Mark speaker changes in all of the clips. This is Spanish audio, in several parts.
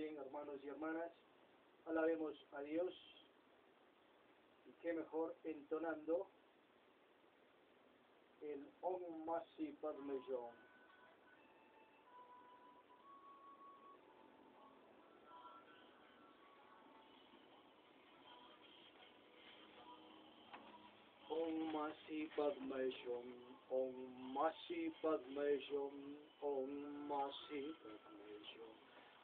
Speaker 1: Bien, hermanos y hermanas, alabemos a Dios, y qué mejor entonando el Om Masi Padme Hum. Om Masi Padme Hum, Om Masi Padme Hum, Om Masi Padme Hum.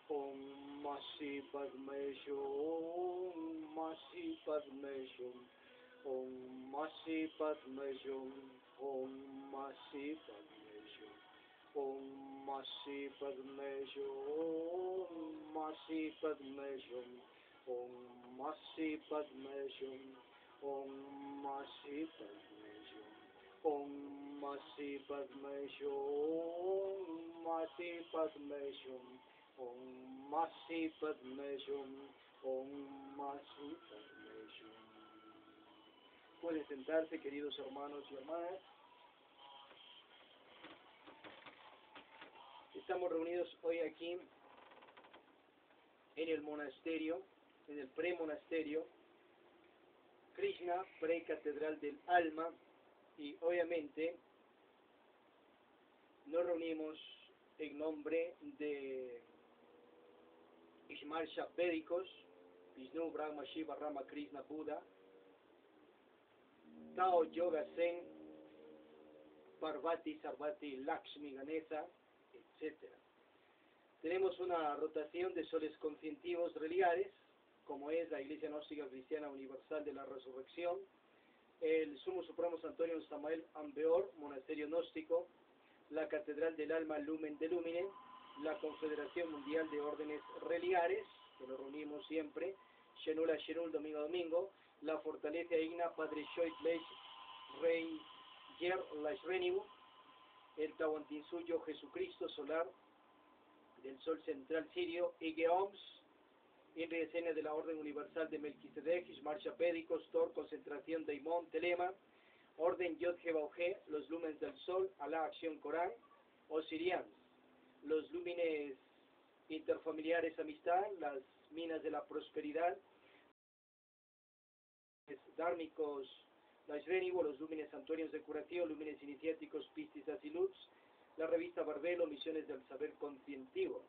Speaker 1: Om Masi Padme Hum, Masi Padme Hum, Om Masi Padme Hum, Om Masi Padme Hum, Om Masi Padme Hum, Masi Padme Hum, Om Masi Padme Hum, Om Masi Padme Hum, Om Masi Padme Hum, Masi Padme Hum, Om Masi Padme Hum, Om Masi Padme Hum. Pueden sentarse, queridos hermanos y hermanas. Estamos reunidos hoy aquí en el monasterio, en el premonasterio Krishna, precatedral del alma, y obviamente nos reunimos en nombre de Ishmarsha Védicos, Vishnu, Brahma, Shiva, Rama, Krishna, Buda, Tao, Yoga, Zen, Parvati, Sarvati, Lakshmi, Ganesha, etc. Tenemos una rotación de soles conscientivos religares, como es la Iglesia Gnóstica Cristiana Universal de la Resurrección, el Sumo Supremo Santuario Samael Ambeor, Monasterio Gnóstico, la Catedral del Alma Lumen de Lumine, la Confederación Mundial de Órdenes Religares, que nos reunimos siempre, Shenula Shenul, domingo a domingo, la Fortaleza Igna, Padre Shoit Leish, Rey Yer Lashvenibu, el Tahuantinsuyo Jesucristo Solar, del Sol Central Sirio, Ige Oms, Escena de la Orden Universal de Melquisedec, Ishmarsha Védicos, Tor, Concentración Daimon, Telema, Orden Yod Jebauje, los Lumens del Sol, Alá, Acción Corán, Osirians, los Lúmenes Interfamiliares Amistad, las Minas de la Prosperidad, Dármicos, Lashvenibu, los Lúmenes Santuarios de Curación, Lúmenes Iniciáticos, Pistis Asilux, la revista Barbelo, Misiones del Saber Conscientivo.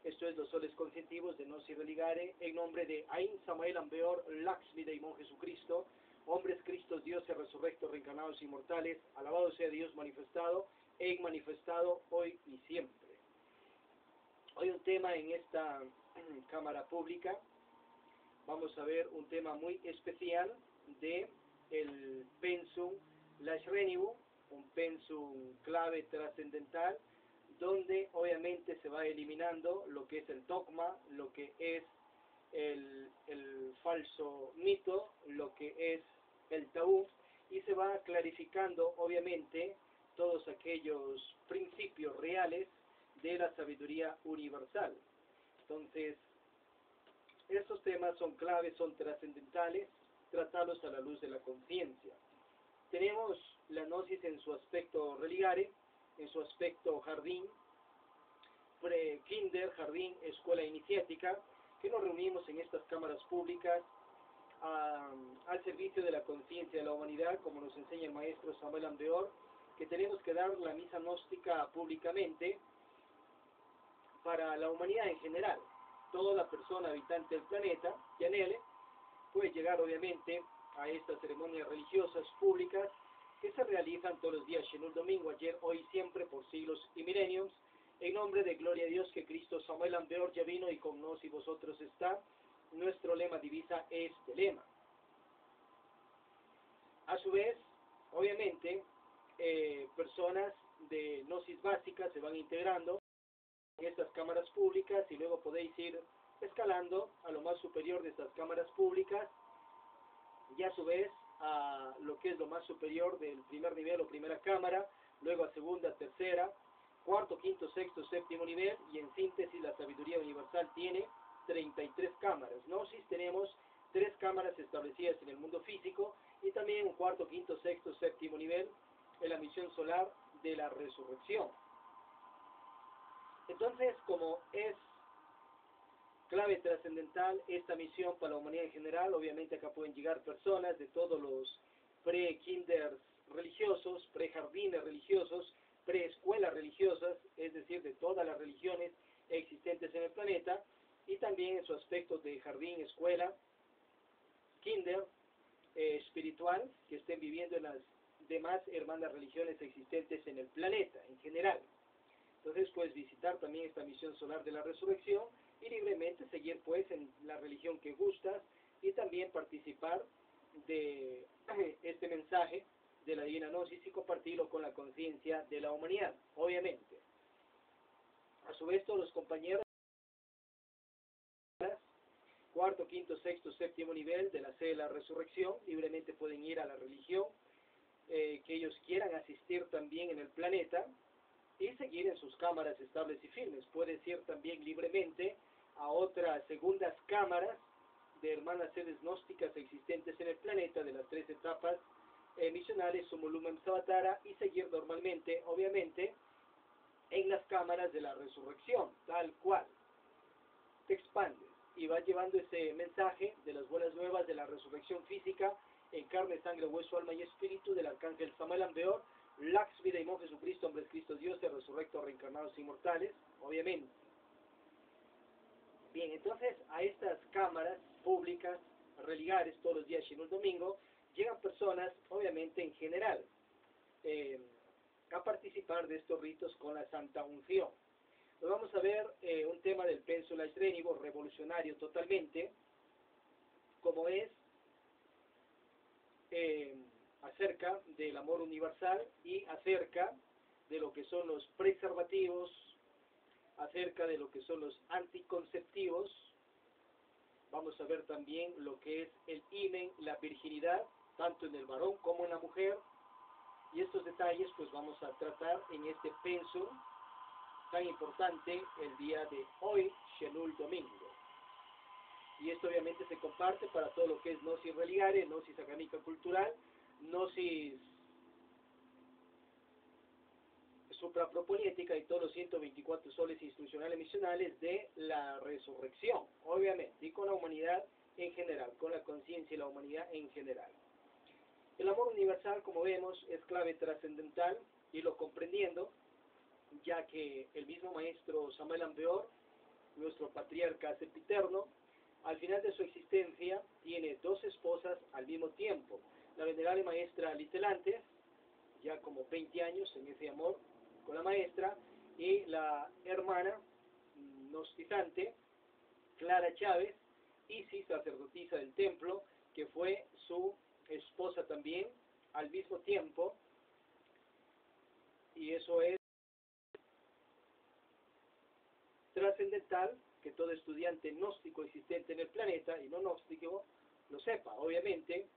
Speaker 1: Esto es los soles conscientivos de Gnosis Religare, en nombre de Ain Samael Ambeor, Lakshmi Daimon Jesucristo, hombres Cristos, dioses resurrectos, reencarnados, inmortales, alabado sea Dios manifestado, e manifestado hoy y siempre. Hoy un tema en esta cámara pública, vamos a ver un tema muy especial de el Pensum Lashvenibu, un pensum clave trascendental, donde obviamente se va eliminando lo que es el dogma, lo que es el falso mito, lo que es el tabú, y se va clarificando obviamente todos aquellos principios reales de la sabiduría universal. Entonces, estos temas son claves, son trascendentales, tratarlos a la luz de la conciencia. Tenemos la gnosis en su aspecto religare, en su aspecto jardín, kinder, jardín, escuela iniciática, que nos reunimos en estas cámaras públicas al servicio de la conciencia de la humanidad, como nos enseña el maestro Samuel Ambeor, que tenemos que dar la misa gnóstica públicamente para la humanidad en general. Toda persona habitante del planeta que anhele puede llegar obviamente a estas ceremonias religiosas públicas que se realizan todos los días, Shenul domingo, ayer, hoy, siempre, por siglos y milenios, en nombre de gloria a Dios que Cristo Samuel Ambeor ya vino y con nos y vosotros está. Nuestro lema divisa este lema. A su vez, obviamente, personas de gnosis básica se van integrando en estas cámaras públicas y luego podéis ir escalando a lo más superior de estas cámaras públicas y a su vez a lo que es lo más superior del primer nivel o primera cámara, luego a segunda, tercera, cuarto, quinto, sexto, séptimo nivel, y en síntesis la sabiduría universal tiene 33 cámaras. Gnosis tenemos 3 cámaras establecidas en el mundo físico y también un cuarto, quinto, sexto, séptimo nivel en la misión solar de la resurrección. Entonces, como es clave trascendental esta misión para la humanidad en general. Obviamente acá pueden llegar personas de todos los pre-kinders religiosos, pre-jardines religiosos, preescuelas religiosas, es decir, de todas las religiones existentes en el planeta, y también en su aspecto de jardín, escuela, kinder, espiritual, que estén viviendo en las demás hermanas religiones existentes en el planeta en general. Entonces puedes visitar también esta misión solar de la resurrección y libremente seguir pues en la religión que gustas y también participar de este mensaje de la divina gnosis y compartirlo con la conciencia de la humanidad, obviamente. A su vez todos los compañeros cuarto, quinto, sexto, séptimo nivel de la sede de la resurrección libremente pueden ir a la religión que ellos quieran asistir también en el planeta y seguir en sus cámaras estables y firmes. Puedes ir también libremente a otras segundas cámaras de hermanas sedes gnósticas existentes en el planeta de las tres etapas misionales, Sumulumem Savatara, y seguir normalmente, obviamente, en las cámaras de la resurrección, tal cual. Te expandes y vas llevando ese mensaje de las buenas nuevas de la resurrección física en carne, sangre, hueso, alma y espíritu del arcángel Samael Ambeor, Lax, vida y mon Jesucristo, hombres Cristo Dioses, resurrectos, reencarnados, inmortales, obviamente. Bien, entonces a estas cámaras públicas, religares, todos los días y en un domingo, llegan personas, obviamente en general, a participar de estos ritos con la Santa Unción. Hoy vamos a ver un tema del Pénsula Estrénigo, revolucionario totalmente, como es acerca del amor universal y acerca de lo que son los preservativos, acerca de lo que son los anticonceptivos. Vamos a ver también lo que es el himen, la virginidad, tanto en el varón como en la mujer. Y estos detalles pues vamos a tratar en este pensum tan importante el día de hoy, Shenul Domingo. Y esto obviamente se comparte para todo lo que es gnosis religare, gnosis académica cultural, gnosis supraproponética y todos los 124 soles institucionales misionales de la resurrección, obviamente, y con la humanidad en general, con la conciencia y la humanidad en general. El amor universal, como vemos, es clave trascendental y lo comprendiendo, ya que el mismo maestro Samael Ambeor, nuestro patriarca sempiterno, al final de su existencia tiene dos esposas al mismo tiempo. La venerable maestra Litelantes, ya como 20 años en ese amor con la maestra, y la hermana gnosticante Clara Chávez, Isis, sacerdotisa del templo, que fue su esposa también al mismo tiempo, y eso es trascendental que todo estudiante gnóstico existente en el planeta y no gnóstico lo sepa, obviamente,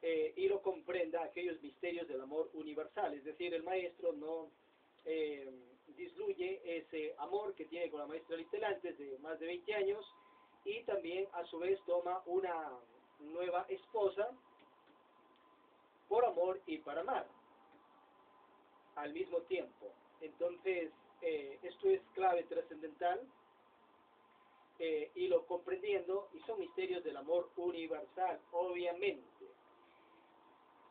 Speaker 1: y lo comprenda aquellos misterios del amor universal. Es decir, el maestro no disluye ese amor que tiene con la maestra Litelantes de más de 20 años y también a su vez toma una nueva esposa por amor y para amar al mismo tiempo. Entonces, esto es clave trascendental y lo comprendiendo, y son misterios del amor universal, obviamente.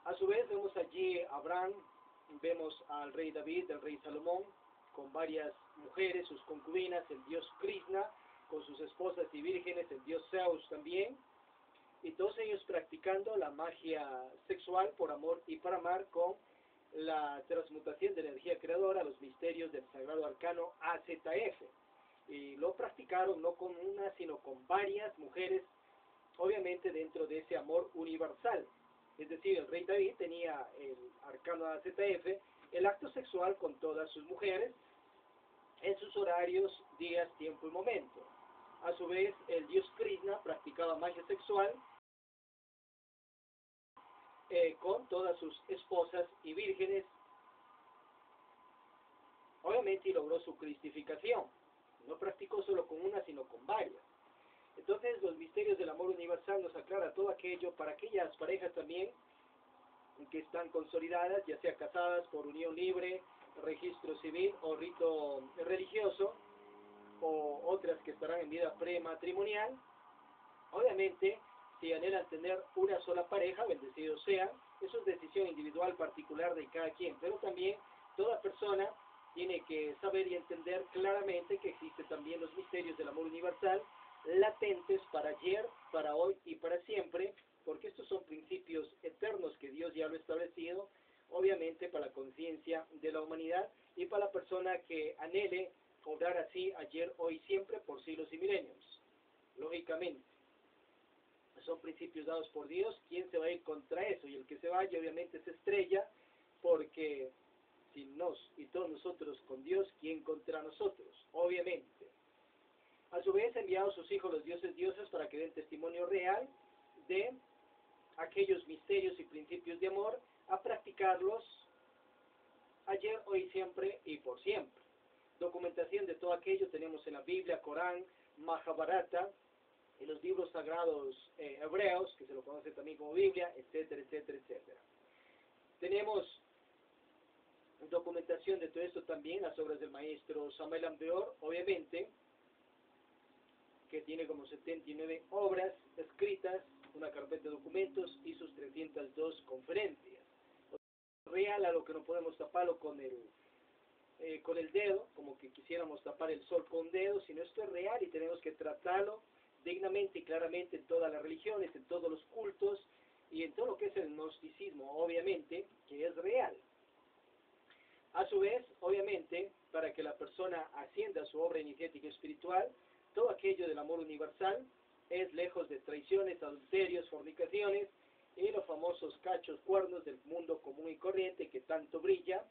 Speaker 1: A su vez vemos allí a Abraham, vemos al rey David, el rey Salomón, con varias mujeres, sus concubinas, el dios Krishna, con sus esposas y vírgenes, el dios Zeus también, y todos ellos practicando la magia sexual por amor y para amar con la transmutación de energía creadora, los misterios del sagrado arcano AZF. Y lo practicaron no con una, sino con varias mujeres, obviamente dentro de ese amor universal. Es decir, el rey David tenía el arcano AZF, el acto sexual con todas sus mujeres, en sus horarios, días, tiempo y momento. A su vez, el dios Krishna practicaba magia sexual con todas sus esposas y vírgenes, obviamente, y logró su cristificación. No practicó solo con una, sino con varias. Entonces, los misterios del amor universal nos aclara todo aquello para aquellas parejas también que están consolidadas, ya sea casadas por unión libre, registro civil o rito religioso, o otras que estarán en vida prematrimonial. Obviamente, si anhelan tener una sola pareja, bendecidos sean, eso es decisión individual particular de cada quien, pero también toda persona tiene que saber y entender claramente que existen también los misterios del amor universal, latentes para ayer, para hoy y para siempre, porque estos son principios eternos que Dios ya lo ha establecido, obviamente para la conciencia de la humanidad y para la persona que anhele obrar así ayer, hoy, siempre, por siglos y milenios. Lógicamente, son principios dados por Dios. ¿Quién se va a ir contra eso? Y el que se vaya obviamente se estrella, porque sin nos y todos nosotros con Dios, ¿quién contra nosotros? Obviamente. A su vez ha enviado a sus hijos los dioses para que den testimonio real de aquellos misterios y principios de amor, a practicarlos ayer, hoy, siempre y por siempre. Documentación de todo aquello tenemos en la Biblia, Corán, Mahabharata, en los libros sagrados hebreos, que se lo conoce también como Biblia, etcétera, etcétera, etcétera. Tenemos documentación de todo esto también, las obras del maestro Samael Aun Weor, obviamente, que tiene como 79 obras escritas, una carpeta de documentos y sus 302 conferencias. Real, a lo que no podemos taparlo con el dedo, como que quisiéramos tapar el sol con un dedo, sino esto es real y tenemos que tratarlo dignamente y claramente en todas las religiones, en todos los cultos y en todo lo que es el gnosticismo, obviamente, que es real. A su vez, obviamente, para que la persona ascienda a su obra iniciática espiritual, todo aquello del amor universal es lejos de traiciones, adulterios, fornicaciones y los famosos cachos, cuernos del mundo común y corriente que tanto brilla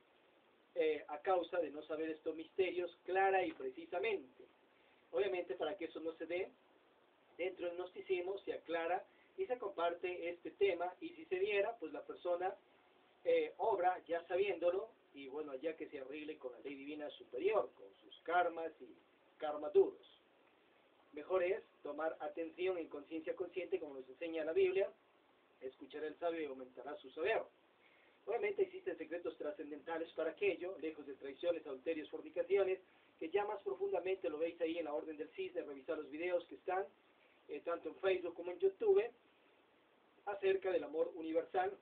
Speaker 1: a causa de no saber estos misterios clara y precisamente. Obviamente, para que eso no se dé, dentro del gnosticismo se aclara y se comparte este tema, y si se diera, pues la persona obra ya sabiéndolo, y bueno, ya que se arregle con la ley divina superior, con sus karmas y karmas duros. Mejor es tomar atención en conciencia consciente, como nos enseña la Biblia, escuchar al sabio y aumentará su saber. Obviamente existen secretos trascendentales para aquello, lejos de traiciones, adulterios, fornicaciones, que ya más profundamente lo veis ahí en la Orden del Cisne, revisar los videos que están, tanto en Facebook como en YouTube, acerca del amor universal,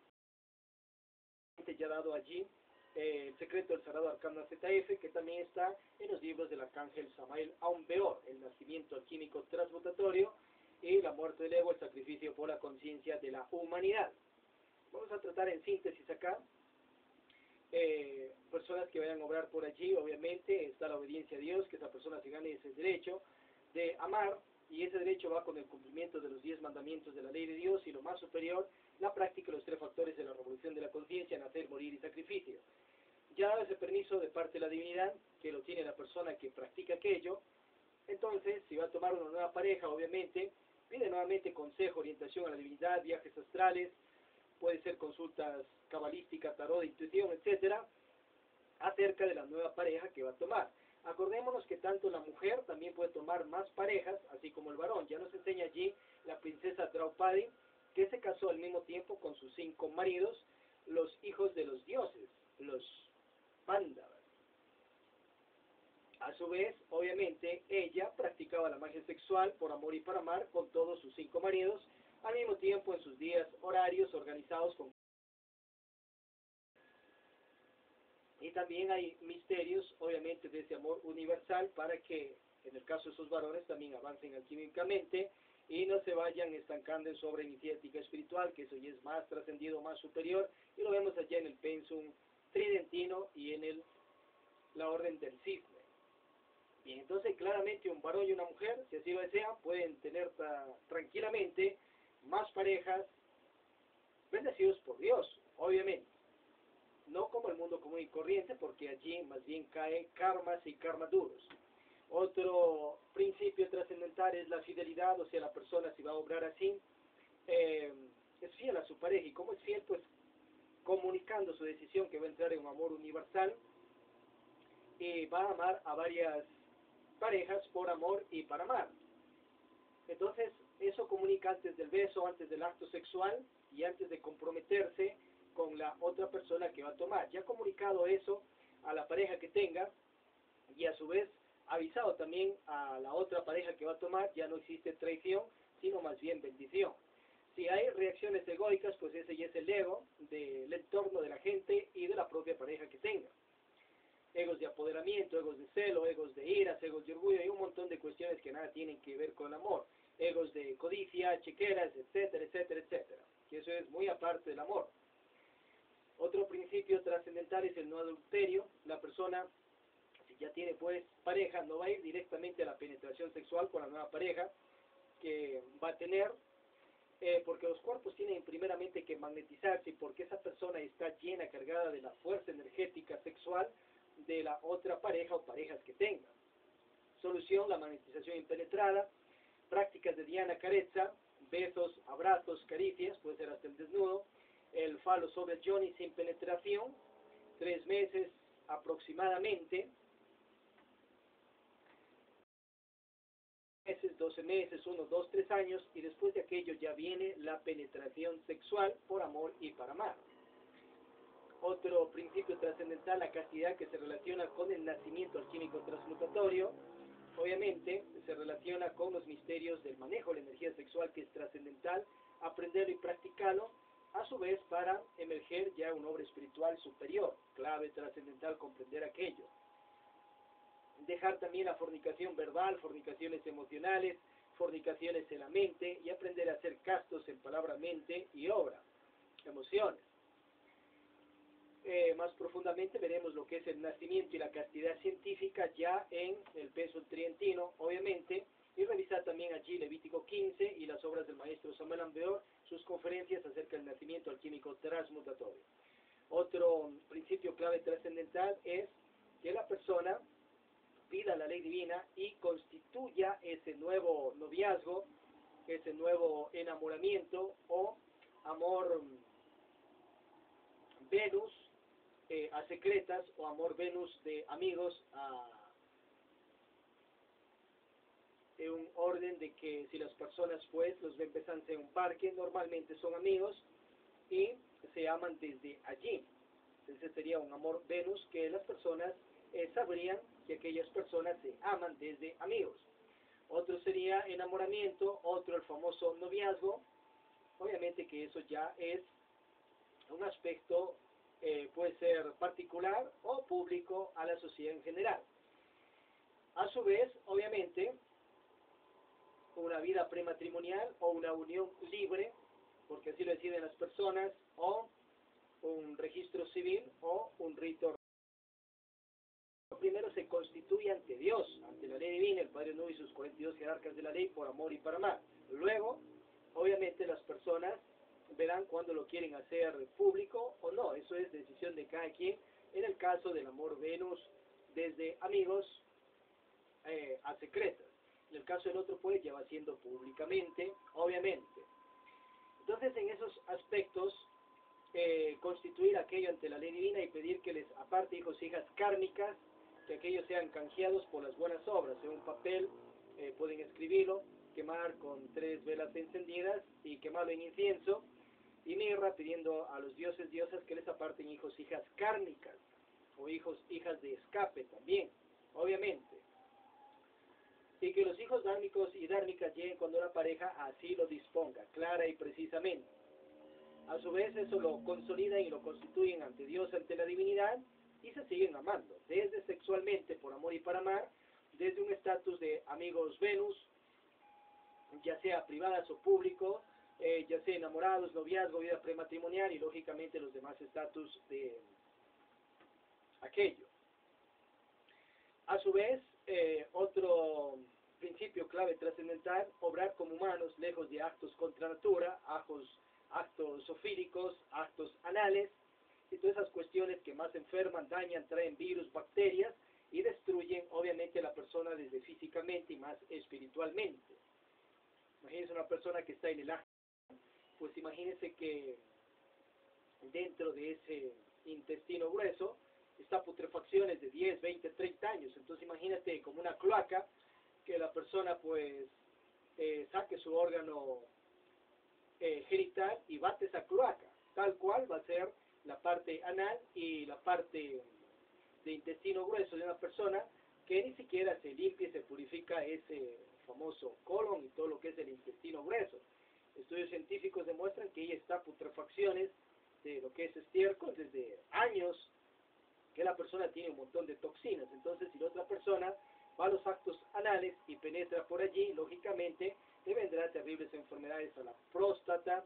Speaker 1: ya dado allí, el secreto del Sagrado Arcano ZF, que también está en los libros del Arcángel Samael Aun Weor, el nacimiento alquímico transmutatorio y la muerte del ego, el sacrificio por la conciencia de la humanidad. Vamos a tratar en síntesis acá, personas que vayan a obrar por allí, obviamente está la obediencia a Dios, que esa persona se gane ese derecho de amar, y ese derecho va con el cumplimiento de los 10 mandamientos de la ley de Dios, y lo más superior, la práctica de los 3 factores de la revolución de la conciencia, nacer, morir y sacrificio. Ya dado ese permiso de parte de la divinidad, que lo tiene la persona que practica aquello, entonces, si va a tomar una nueva pareja, obviamente, pide nuevamente consejo, orientación a la divinidad, viajes astrales, puede ser consultas cabalísticas, tarot, intuición, etcétera, acerca de la nueva pareja que va a tomar. Acordémonos que tanto la mujer también puede tomar más parejas, así como el varón. Ya nos enseña allí la princesa Draupadi, que se casó al mismo tiempo con sus 5 maridos, los hijos de los dioses, los Pándavas. A su vez, obviamente, ella practicaba la magia sexual por amor y para amar con todos sus 5 maridos, al mismo tiempo en sus días horarios organizados con... Y también hay misterios, obviamente, de ese amor universal para que, en el caso de esos varones, también avancen alquímicamente y no se vayan estancando en su obra iniciática espiritual, que eso ya es más trascendido, más superior, y lo vemos allá en el pensum tridentino y en la orden del cisne. Bien, entonces claramente un varón y una mujer, si así lo desean, pueden tener tranquilamente más parejas bendecidos por Dios, obviamente. No como el mundo común y corriente, porque allí más bien cae karmas y karmas duros. Otro principio trascendental es la fidelidad, o sea, la persona si va a obrar así, es fiel a su pareja, y como es fiel, pues comunicando su decisión que va a entrar en un amor universal, y va a amar a varias parejas por amor y para amar. Entonces, eso comunica antes del beso, antes del acto sexual y antes de comprometerse con la otra persona que va a tomar. Ya comunicado eso a la pareja que tenga, y a su vez avisado también a la otra pareja que va a tomar, ya no existe traición, sino más bien bendición. Si hay reacciones egoicas, pues ese ya es el ego del entorno de la gente y de la propia pareja que tenga. Egos de apoderamiento, egos de celo, egos de iras, egos de orgullo, y un montón de cuestiones que nada tienen que ver con el amor. Egos de codicia, chequeras, etcétera, etcétera, etcétera. Que eso es muy aparte del amor. Otro principio trascendental es el no adulterio. La persona, si ya tiene pues pareja, no va a ir directamente a la penetración sexual con la nueva pareja que va a tener, porque los cuerpos tienen primeramente que magnetizarse, porque esa persona está llena, cargada de la fuerza energética sexual de la otra pareja o parejas que tenga. Solución: la magnetización impenetrada, prácticas de Diana Carezza, besos, abrazos, caricias, puede ser hasta el desnudo, el falo sobre el Johnny sin penetración, 3 meses aproximadamente, 12 meses, 1, 2, 3 años, y después de aquello ya viene la penetración sexual por amor y para amar. Otro principio trascendental, la castidad, que se relaciona con el nacimiento alquímico transmutatorio. Obviamente se relaciona con los misterios del manejo de la energía sexual, que es trascendental aprenderlo y practicarlo, a su vez para emerger ya una obra espiritual superior. Clave trascendental comprender aquello. Dejar también la fornicación verbal, fornicaciones emocionales, fornicaciones en la mente, y aprender a ser castos en palabra, mente y obra, emociones. Más profundamente veremos lo que es el nacimiento y la castidad científica ya en el peso trientino, obviamente, y revisar también allí Levítico 15 y las obras del maestro Samuel Ambeor, sus conferencias acerca del nacimiento alquímico transmutatorio. Otro principio clave trascendental es que la persona pida la ley divina y constituya ese nuevo noviazgo, ese nuevo enamoramiento o amor Venus a secretas, o amor Venus de amigos, en un orden de que si las personas pues los ven besándose en un parque, normalmente son amigos y se aman desde allí. Ese sería un amor Venus, que las personas sabrían que aquellas personas se aman desde amigos. Otro sería enamoramiento, otro el famoso noviazgo. Obviamente que eso ya es un aspecto, puede ser particular o público a la sociedad en general. A su vez, obviamente, una vida prematrimonial o una unión libre, porque así lo deciden las personas, o un registro civil o un rito. Primero se constituye ante Dios, ante la ley divina, el Padre Nuevo y sus 42 jerarcas de la ley, por amor y para amar. Luego, obviamente, las personas verán cuándo lo quieren hacer público o no. Eso es decisión de cada quien. En el caso del amor Venus, desde amigos a secretas. En el caso del otro, pues, ya va siendo públicamente, obviamente. Entonces, en esos aspectos, constituir aquello ante la ley divina y pedir que les aparte hijos e hijas kármicas, que aquellos sean canjeados por las buenas obras. En un papel pueden escribirlo, quemar con 3 velas encendidas y quemarlo en incienso y mirra, pidiendo a los dioses, diosas que les aparten hijos e hijas kármicas, o hijos, hijas de escape también, obviamente. Y que los hijos dármicos y dármicas lleguen cuando la pareja así lo disponga, clara y precisamente. A su vez eso lo consolidan y lo constituyen ante Dios, ante la divinidad, y se siguen amando, desde sexualmente por amor y para amar, desde un estatus de amigos Venus, ya sea privadas o público, ya sea enamorados, noviazgo, vida prematrimonial y lógicamente los demás estatus de aquello. A su vez, otro principio clave trascendental, obrar como humanos, lejos de actos contra natura, actos zoofílicos, actos anales, y todas esas cuestiones que más enferman, dañan, traen virus, bacterias, y destruyen obviamente a la persona desde físicamente y más espiritualmente. Imagínense una persona que está en el acto, pues imagínense que dentro de ese intestino grueso está putrefacciones de 10, 20, 30 años. Entonces imagínate como una cloaca, que la persona pues saque su órgano genital y bate esa cloaca. Tal cual va a ser la parte anal y la parte de intestino grueso de una persona, que ni siquiera se limpia y se purifica ese famoso colon y todo lo que es el intestino grueso. Estudios científicos demuestran que ahí está putrefacciones de lo que es estiércol desde años, que la persona tiene un montón de toxinas. Entonces, si la otra persona va a los actos anales y penetra por allí, lógicamente le vendrán terribles enfermedades a la próstata,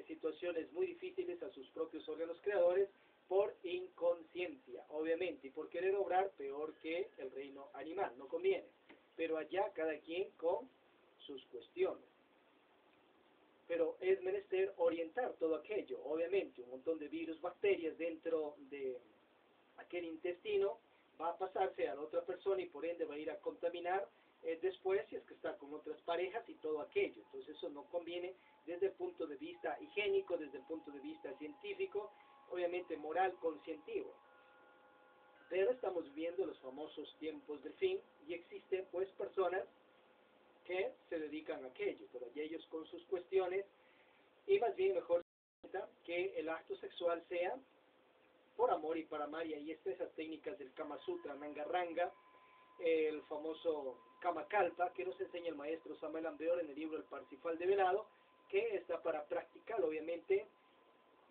Speaker 1: situaciones muy difíciles a sus propios órganos creadores por inconsciencia, obviamente, y por querer obrar peor que el reino animal, no conviene. Pero allá cada quien con sus cuestiones. Pero es menester orientar todo aquello, obviamente, un montón de virus, bacterias dentro de aquel intestino va a pasarse a la otra persona y por ende va a ir a contaminar después si es que está con otras parejas y todo aquello. Entonces eso no conviene desde el punto de vista higiénico, desde el punto de vista científico, obviamente moral, conscientivo. Pero estamos viviendo los famosos tiempos del fin y existen pues personas que se dedican a aquello, pero ya ellos con sus cuestiones y más bien mejor que el acto sexual sea por amor y para amar, y ahí están esas técnicas del Kama Sutra, Nangarranga, el famoso Kama Kalpa, que nos enseña el maestro Samuel Ambeor en el libro El Parsifal Develado, que está para practicar, obviamente,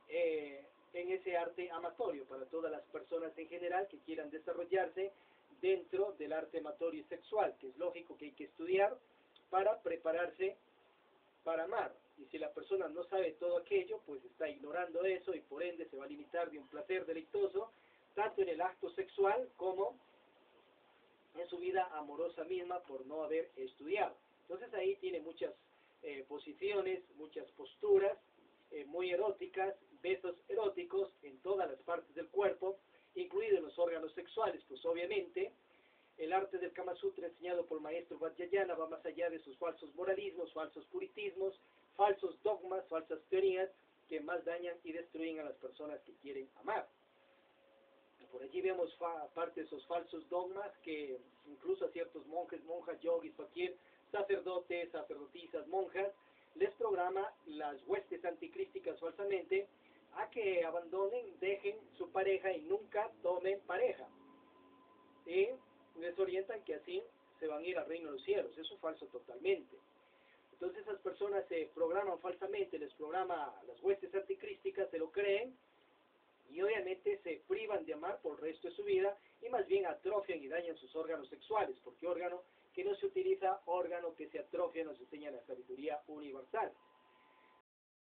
Speaker 1: en ese arte amatorio, para todas las personas en general que quieran desarrollarse dentro del arte amatorio y sexual, que es lógico que hay que estudiar para prepararse para amar. Y si la persona no sabe todo aquello, pues está ignorando eso y por ende se va a limitar de un placer deleitoso, tanto en el acto sexual como en su vida amorosa misma por no haber estudiado. Entonces ahí tiene muchas posiciones, muchas posturas muy eróticas, besos eróticos en todas las partes del cuerpo, incluidos los órganos sexuales, pues obviamente el arte del Kama Sutra enseñado por el maestro Vajrayana va más allá de sus falsos moralismos, falsos puritismos, falsos dogmas, falsas teorías que más dañan y destruyen a las personas que quieren amar. Por allí vemos parte de esos falsos dogmas que incluso a ciertos monjes, monjas, yogis, fakir, sacerdotes, sacerdotisas, monjas, les programa las huestes anticrísticas falsamente a que abandonen, dejen su pareja y nunca tomen pareja. Y les orientan que así se van a ir al reino de los cielos. Eso es falso totalmente. Entonces esas personas se programan falsamente, les programa las huestes anticrísticas, se lo creen y obviamente se privan de amar por el resto de su vida y más bien atrofian y dañan sus órganos sexuales, porque órgano que no se utiliza, órgano que se atrofia, nos enseña la sabiduría universal.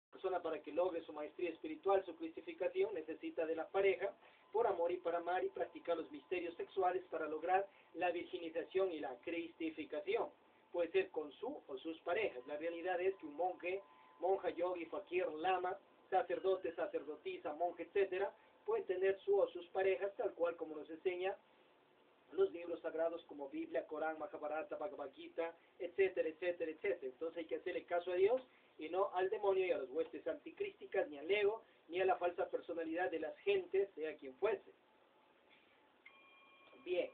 Speaker 1: La persona para que logre su maestría espiritual, su cristificación, necesita de la pareja por amor y para amar y practicar los misterios sexuales para lograr la virginización y la cristificación. Puede ser con su o sus parejas. La realidad es que un monje, monja, yogi, fakir, lama, sacerdote, sacerdotisa, monje, etcétera, pueden tener su o sus parejas tal cual como nos enseña los libros sagrados como Biblia, Corán, Mahabharata, Bhagavad Gita, etcétera, etcétera, etcétera. Entonces hay que hacerle caso a Dios y no al demonio y a las huestes anticrísticas, ni al ego, ni a la falsa personalidad de las gentes, sea quien fuese. Bien,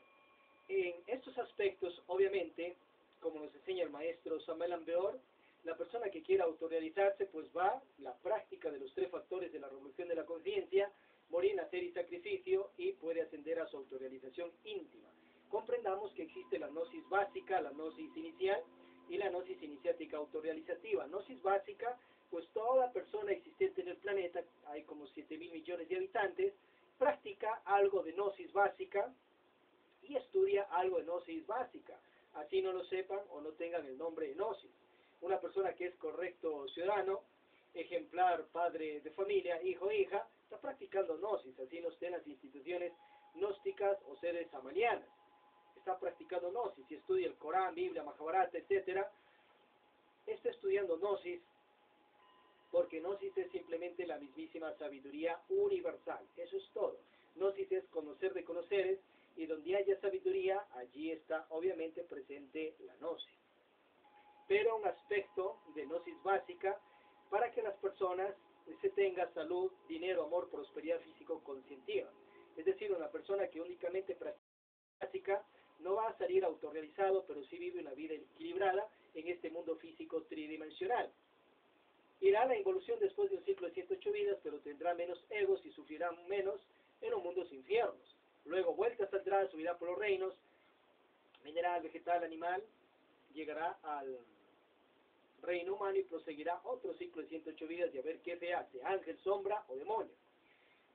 Speaker 1: en estos aspectos, obviamente, como nos enseña el maestro Samuel Ambeor, la persona que quiera autorrealizarse, pues va la práctica de los tres factores de la revolución de la conciencia, morir, nacer y sacrificio, y puede ascender a su autorrealización íntima. Comprendamos que existe la gnosis básica, la gnosis inicial y la gnosis iniciática autorrealizativa. Gnosis básica, pues toda persona existente en el planeta, hay como 7.000 millones de habitantes, practica algo de gnosis básica y estudia algo de gnosis básica. Así no lo sepan o no tengan el nombre de gnosis. Una persona que es correcto ciudadano, ejemplar padre de familia, hijo, hija, está practicando gnosis, así no estén las instituciones gnósticas o sedes amalianas. Está practicando gnosis y estudia el Corán, Biblia, Mahabharata, etcétera. Está estudiando gnosis porque gnosis es simplemente la mismísima sabiduría universal. Eso es todo. Gnosis es conocer de conoceres y donde haya sabiduría, allí está obviamente presente la gnosis. Pero un aspecto de gnosis básica para que las personas se tengan salud, dinero, amor, prosperidad físico-conscientiva. Es decir, una persona que únicamente practica básica no va a salir autorrealizado, pero sí vive una vida equilibrada en este mundo físico tridimensional. Irá a la involución después de un ciclo de 108 vidas, pero tendrá menos egos y sufrirá menos en los mundos infiernos. Luego vuelta saldrá, subirá por los reinos, mineral, vegetal, animal, llegará al reino humano y proseguirá otro ciclo de 108 vidas de a ver qué se hace, ángel, sombra o demonio,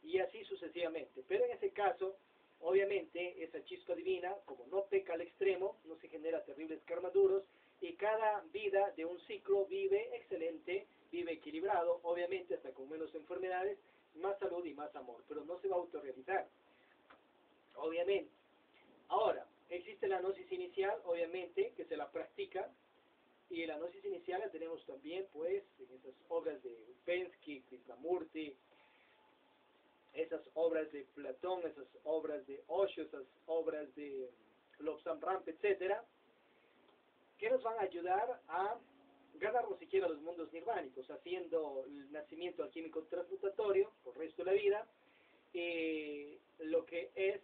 Speaker 1: y así sucesivamente. Pero en ese caso, obviamente, esa chispa divina, como no peca al extremo, no se genera terribles karmas duros, y cada vida de un ciclo vive excelente, vive equilibrado, obviamente hasta con menos enfermedades, más salud y más amor, pero no se va a autorrealizar, obviamente. Ahora, existe la gnosis inicial, obviamente, que se la practica, y la gnosis inicial la tenemos también, pues, en esas obras de Upensky, Krishnamurti, esas obras de Platón, esas obras de Osho, esas obras de Lobsang Rampa, etcétera, que nos van a ayudar a ganarnos siquiera los mundos nirvánicos, haciendo el nacimiento alquímico transmutatorio por el resto de la vida, lo que es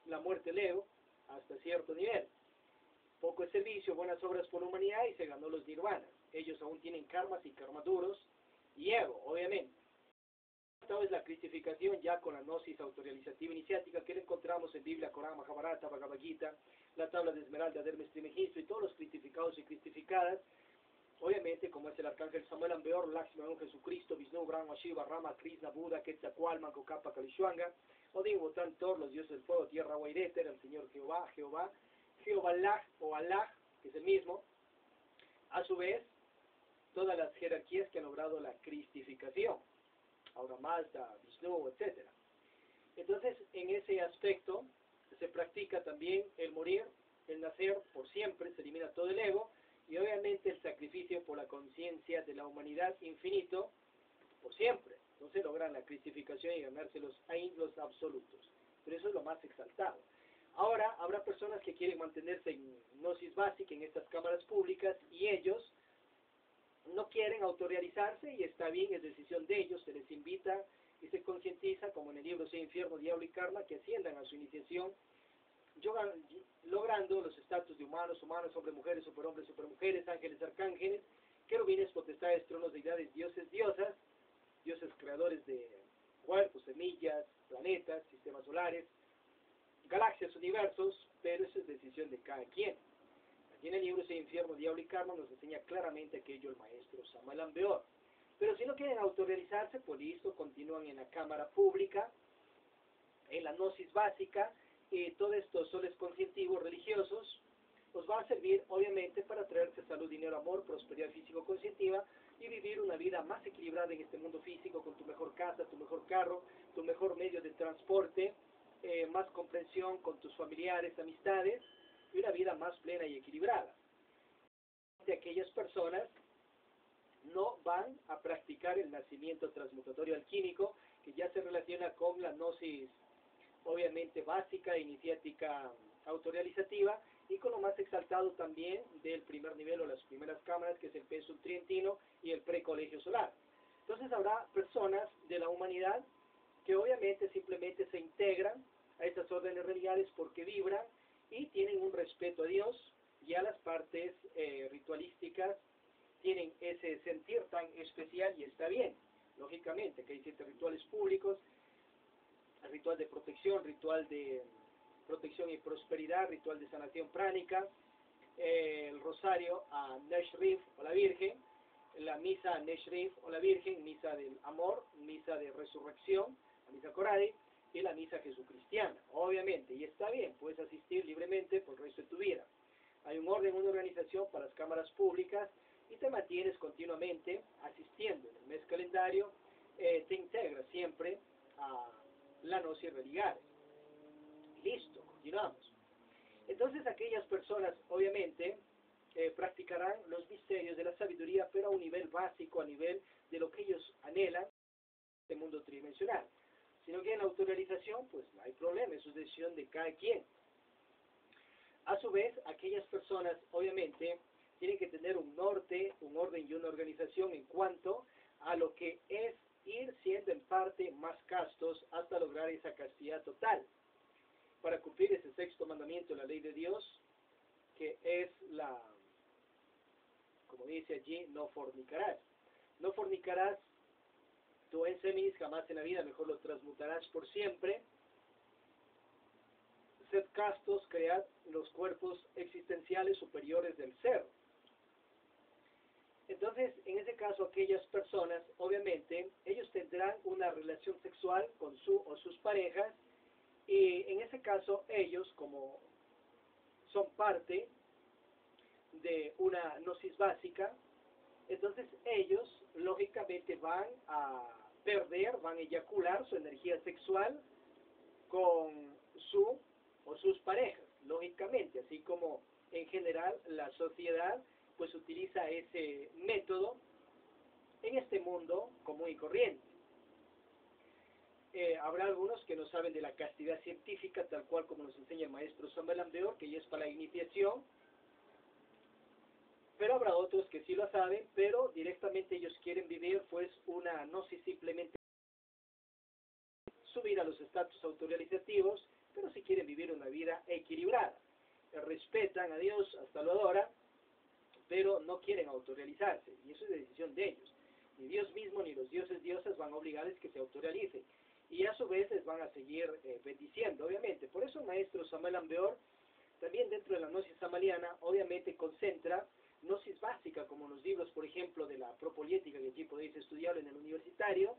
Speaker 1: la muerte leo hasta cierto nivel. Poco de servicio, buenas obras por la humanidad y se ganó los nirvanas. Ellos aún tienen karmas y karmas duros y ego, obviamente. Esta es la cristificación ya con la gnosis autorrealizativa iniciática que la encontramos en Biblia, Corán, Mahabharata, Bhagavad Gita, la tabla de Esmeralda, Hermes Trismegisto y todos los cristificados y cristificadas. Obviamente, como es el arcángel Samuel Ambeor, Lakshmi, Jesucristo, Vishnu, Brahma, Shiva, Rama, Krishna, Buda, Quetzalcóatl, Kappa, Kalishwanga, Odín, Botán, Thor, los dioses del fuego, tierra, agua y éter, el Señor Jehová, Jehová Allah o Allah, que es el mismo. A su vez, todas las jerarquías que han logrado la cristificación, Aura Mazda, Vishnu, etc. Entonces, en ese aspecto, se practica también el morir, el nacer por siempre, se elimina todo el ego, y obviamente el sacrificio por la conciencia de la humanidad infinito por siempre. Entonces logran la cristificación y ganarse los absolutos. Pero eso es lo más exaltado. Ahora, habrá personas que quieren mantenerse en gnosis básica, en estas cámaras públicas, y ellos no quieren autorrealizarse, y está bien, es decisión de ellos, se les invita y se concientiza, como en el libro Sea, Infierno, Diablo y Karma, que asciendan a su iniciación, logrando los estatus de humanos, hombres, mujeres, superhombres, supermujeres, ángeles, arcángeles, querubines, potestades, tronos, deidades, dioses, diosas, dioses creadores de cuerpos, semillas, planetas, sistemas solares, galaxias, universos, pero eso es decisión de cada quien. Aquí en el libro Sea, Infierno, Diablo y Karma nos enseña claramente aquello el maestro Samuel Ambeor. Pero si no quieren autorrealizarse, pues listo, continúan en la cámara pública, en la gnosis básica, y todos estos soles conscientivos religiosos os va a servir obviamente para traerse salud, dinero, amor, prosperidad físico-conscientiva y vivir una vida más equilibrada en este mundo físico, con tu mejor casa, tu mejor carro, tu mejor medio de transporte, más comprensión con tus familiares, amistades, y una vida más plena y equilibrada. De aquellas personas no van a practicar el nacimiento transmutatorio alquímico, que ya se relaciona con la gnosis obviamente básica, iniciática, autorrealizativa, y con lo más exaltado también del primer nivel o las primeras cámaras, que es el pensum trientino y el precolegio solar. Entonces habrá personas de la humanidad que obviamente simplemente se integran a estas órdenes religiosas porque vibran y tienen un respeto a Dios y a las partes ritualísticas, tienen ese sentir tan especial, y está bien, lógicamente, que hay 7 rituales públicos: el ritual de protección y prosperidad, ritual de sanación pránica, el rosario a Neshrif o la Virgen, la misa a Neshrif o la Virgen, misa del amor, misa de resurrección, la misa Coradi, y la misa jesucristiana, obviamente, y está bien, puedes asistir libremente por el resto de tu vida. Hay un orden, una organización para las cámaras públicas, y te mantienes continuamente asistiendo. En el mes calendario te integras siempre a la gnosis religare. Listo, continuamos. Entonces aquellas personas obviamente practicarán los misterios de la sabiduría, pero a un nivel básico, a nivel de lo que ellos anhelan, este mundo tridimensional. Si no quieren autorrealización, pues no hay problema, eso es decisión de cada quien. A su vez, aquellas personas obviamente tienen que tener un norte, un orden y una organización en cuanto a lo que es ir siendo en parte más castos hasta lograr esa castidad total, para cumplir ese sexto mandamiento de la ley de Dios, que es la, como dice allí, no fornicarás. No fornicarás tu ensemis jamás en la vida, mejor lo transmutarás por siempre. sed castos, cread los cuerpos existenciales superiores del ser. Entonces, en ese caso, aquellas personas, obviamente, ellos tendrán una relación sexual con su o sus parejas, y en ese caso, ellos, como son parte de una gnosis básica, entonces ellos, lógicamente, van a perder, van a eyacular su energía sexual con su o sus parejas, lógicamente, así como en general la sociedad pues utiliza ese método en este mundo común y corriente. Habrá algunos que no saben de la castidad científica, tal cual como nos enseña el maestro Samuel Ambeor, que ya es para la iniciación, pero habrá otros que sí lo saben, pero directamente ellos quieren vivir pues una gnosis simplemente subir a los estatus autorrealizativos, pero si quieren vivir una vida equilibrada. Respetan a Dios, hasta lo adoran, pero no quieren autorrealizarse, y eso es decisión de ellos. Ni Dios mismo ni los dioses diosas van a obligarles que se autorrealicen, y a su vez les van a seguir bendiciendo, obviamente. Por eso el maestro Samuel Ambeor, también dentro de la gnosis samaliana, obviamente concentra gnosis básica, como los libros, por ejemplo, de la propoliética, que aquí podéis estudiar en el universitario.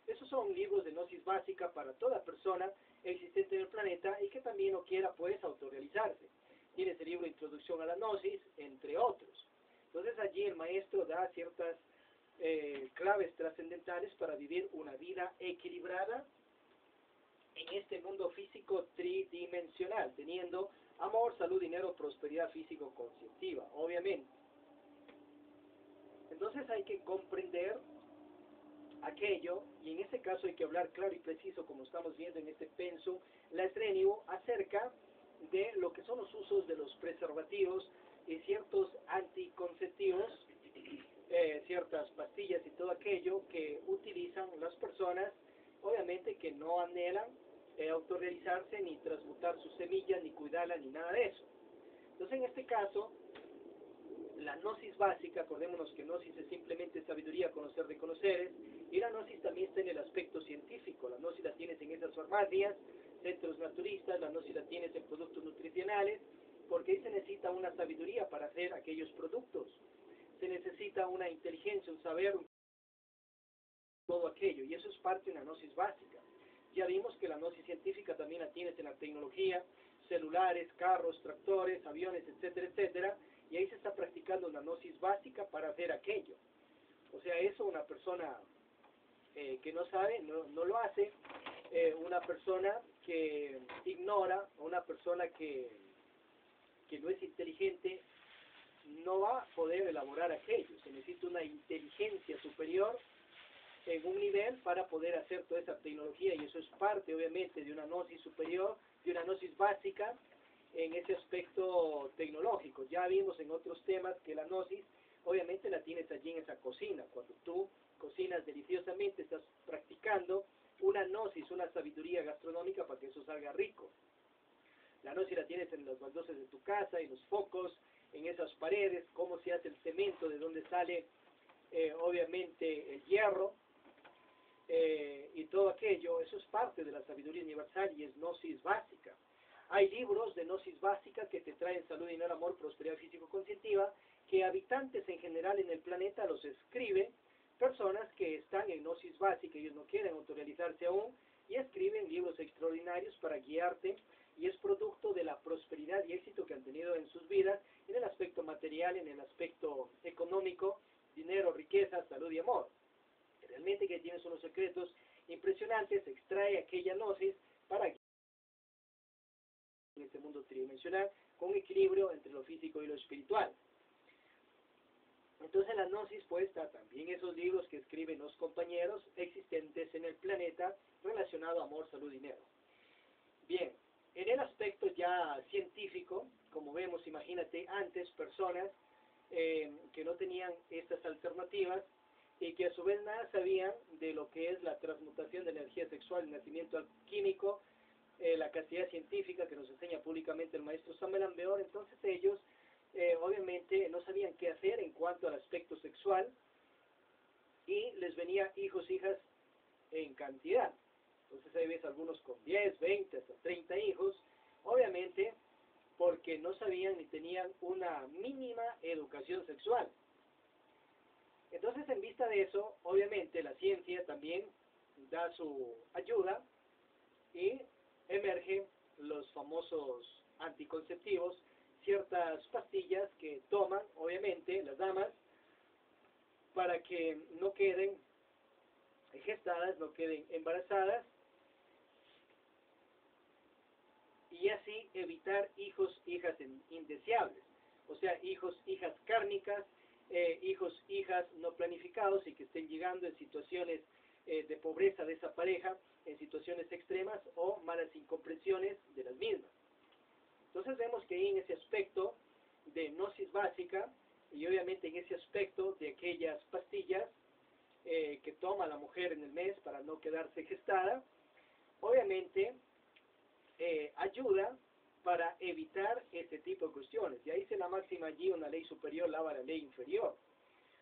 Speaker 1: Esos son libros de gnosis básica para toda persona existente en el planeta y que también no quiera pues autorrealizarse. Tiene ese libro Introducción a la Gnosis, entre otros. Entonces allí el maestro da ciertas claves trascendentales para vivir una vida equilibrada en este mundo físico tridimensional, teniendo amor, salud, dinero, prosperidad físico-conscientiva, obviamente. Entonces hay que comprender aquello, y en este caso hay que hablar claro y preciso, como estamos viendo en este penso la Esrénigo, acerca de lo que son los usos de los preservativos y ciertos anticonceptivos, ciertas pastillas y todo aquello que utilizan las personas, obviamente que no anhelan autorrealizarse, ni transmutar sus semillas, ni cuidarla, ni nada de eso. Entonces en este caso, la gnosis básica, acordémonos que gnosis es simplemente sabiduría, conocer de conoceres, y la gnosis también está en el aspecto científico. La gnosis la tienes en esas farmacias, centros naturistas, la gnosis la tienes en productos nutricionales, porque ahí se necesita una sabiduría para hacer aquellos productos. Se necesita una inteligencia, un saber, todo aquello, y eso es parte de una gnosis básica. Ya vimos que la gnosis científica también la tienes en la tecnología, celulares, carros, tractores, aviones, etcétera, etcétera, y ahí se está practicando una gnosis básica para hacer aquello. O sea, eso una persona que no sabe, no lo hace. Una persona que ignora, una persona que no es inteligente, no va a poder elaborar aquello. Se necesita una inteligencia superior en un nivel para poder hacer toda esa tecnología, y eso es parte obviamente de una gnosis superior, de una gnosis básica en ese aspecto tecnológico. Ya vimos en otros temas que la gnosis obviamente la tienes allí en esa cocina. Cuando tú cocinas deliciosamente, estás practicando una gnosis, una sabiduría gastronómica para que eso salga rico. La gnosis la tienes en las baldosas de tu casa, en los focos, en esas paredes, cómo se hace el cemento, de dónde sale obviamente el hierro, y todo aquello. Eso es parte de la sabiduría universal y es gnosis básica. Hay libros de gnosis básica que te traen salud, dinero, amor, prosperidad físico-conscientiva, que habitantes en general en el planeta los escriben personas que están en gnosis básica. Ellos no quieren autorrealizarse aún, y escriben libros extraordinarios para guiarte, y es producto de la prosperidad y éxito que han tenido en sus vidas, en el aspecto material, en el aspecto económico, dinero, riqueza, salud y amor. Realmente que tienes unos secretos impresionantes, extrae aquella gnosis para que en este mundo tridimensional con equilibrio entre lo físico y lo espiritual. Entonces la gnosis pues está también esos libros que escriben los compañeros existentes en el planeta relacionado a amor, salud, dinero. Bien, en el aspecto ya científico, como vemos, imagínate antes personas que no tenían estas alternativas y que a su vez nada sabían de lo que es la transmutación de energía sexual, el nacimiento alquímico, la castidad científica que nos enseña públicamente el maestro Samuel Ambeor. Entonces ellos obviamente no sabían qué hacer en cuanto al aspecto sexual, y les venía hijos, hijas en cantidad. Entonces ahí ves algunos con 10, 20, hasta 30 hijos. Obviamente sabían ni tenían una mínima educación sexual. Entonces, en vista de eso, obviamente la ciencia también da su ayuda y emergen los famosos anticonceptivos, ciertas pastillas que toman, obviamente, las damas, para que no queden gestadas, no queden embarazadas, y así evitar hijos, hijas indeseables, o sea, hijos, hijas kármicas, hijos, hijas no planificados y que estén llegando en situaciones de pobreza de esa pareja, en situaciones extremas o malas incomprensiones de las mismas. Entonces vemos que ahí en ese aspecto de gnosis básica y obviamente en ese aspecto de aquellas pastillas que toma la mujer en el mes para no quedarse gestada, obviamente ayuda para evitar este tipo de cuestiones. Ya dice la máxima allí, una ley superior lava la ley inferior.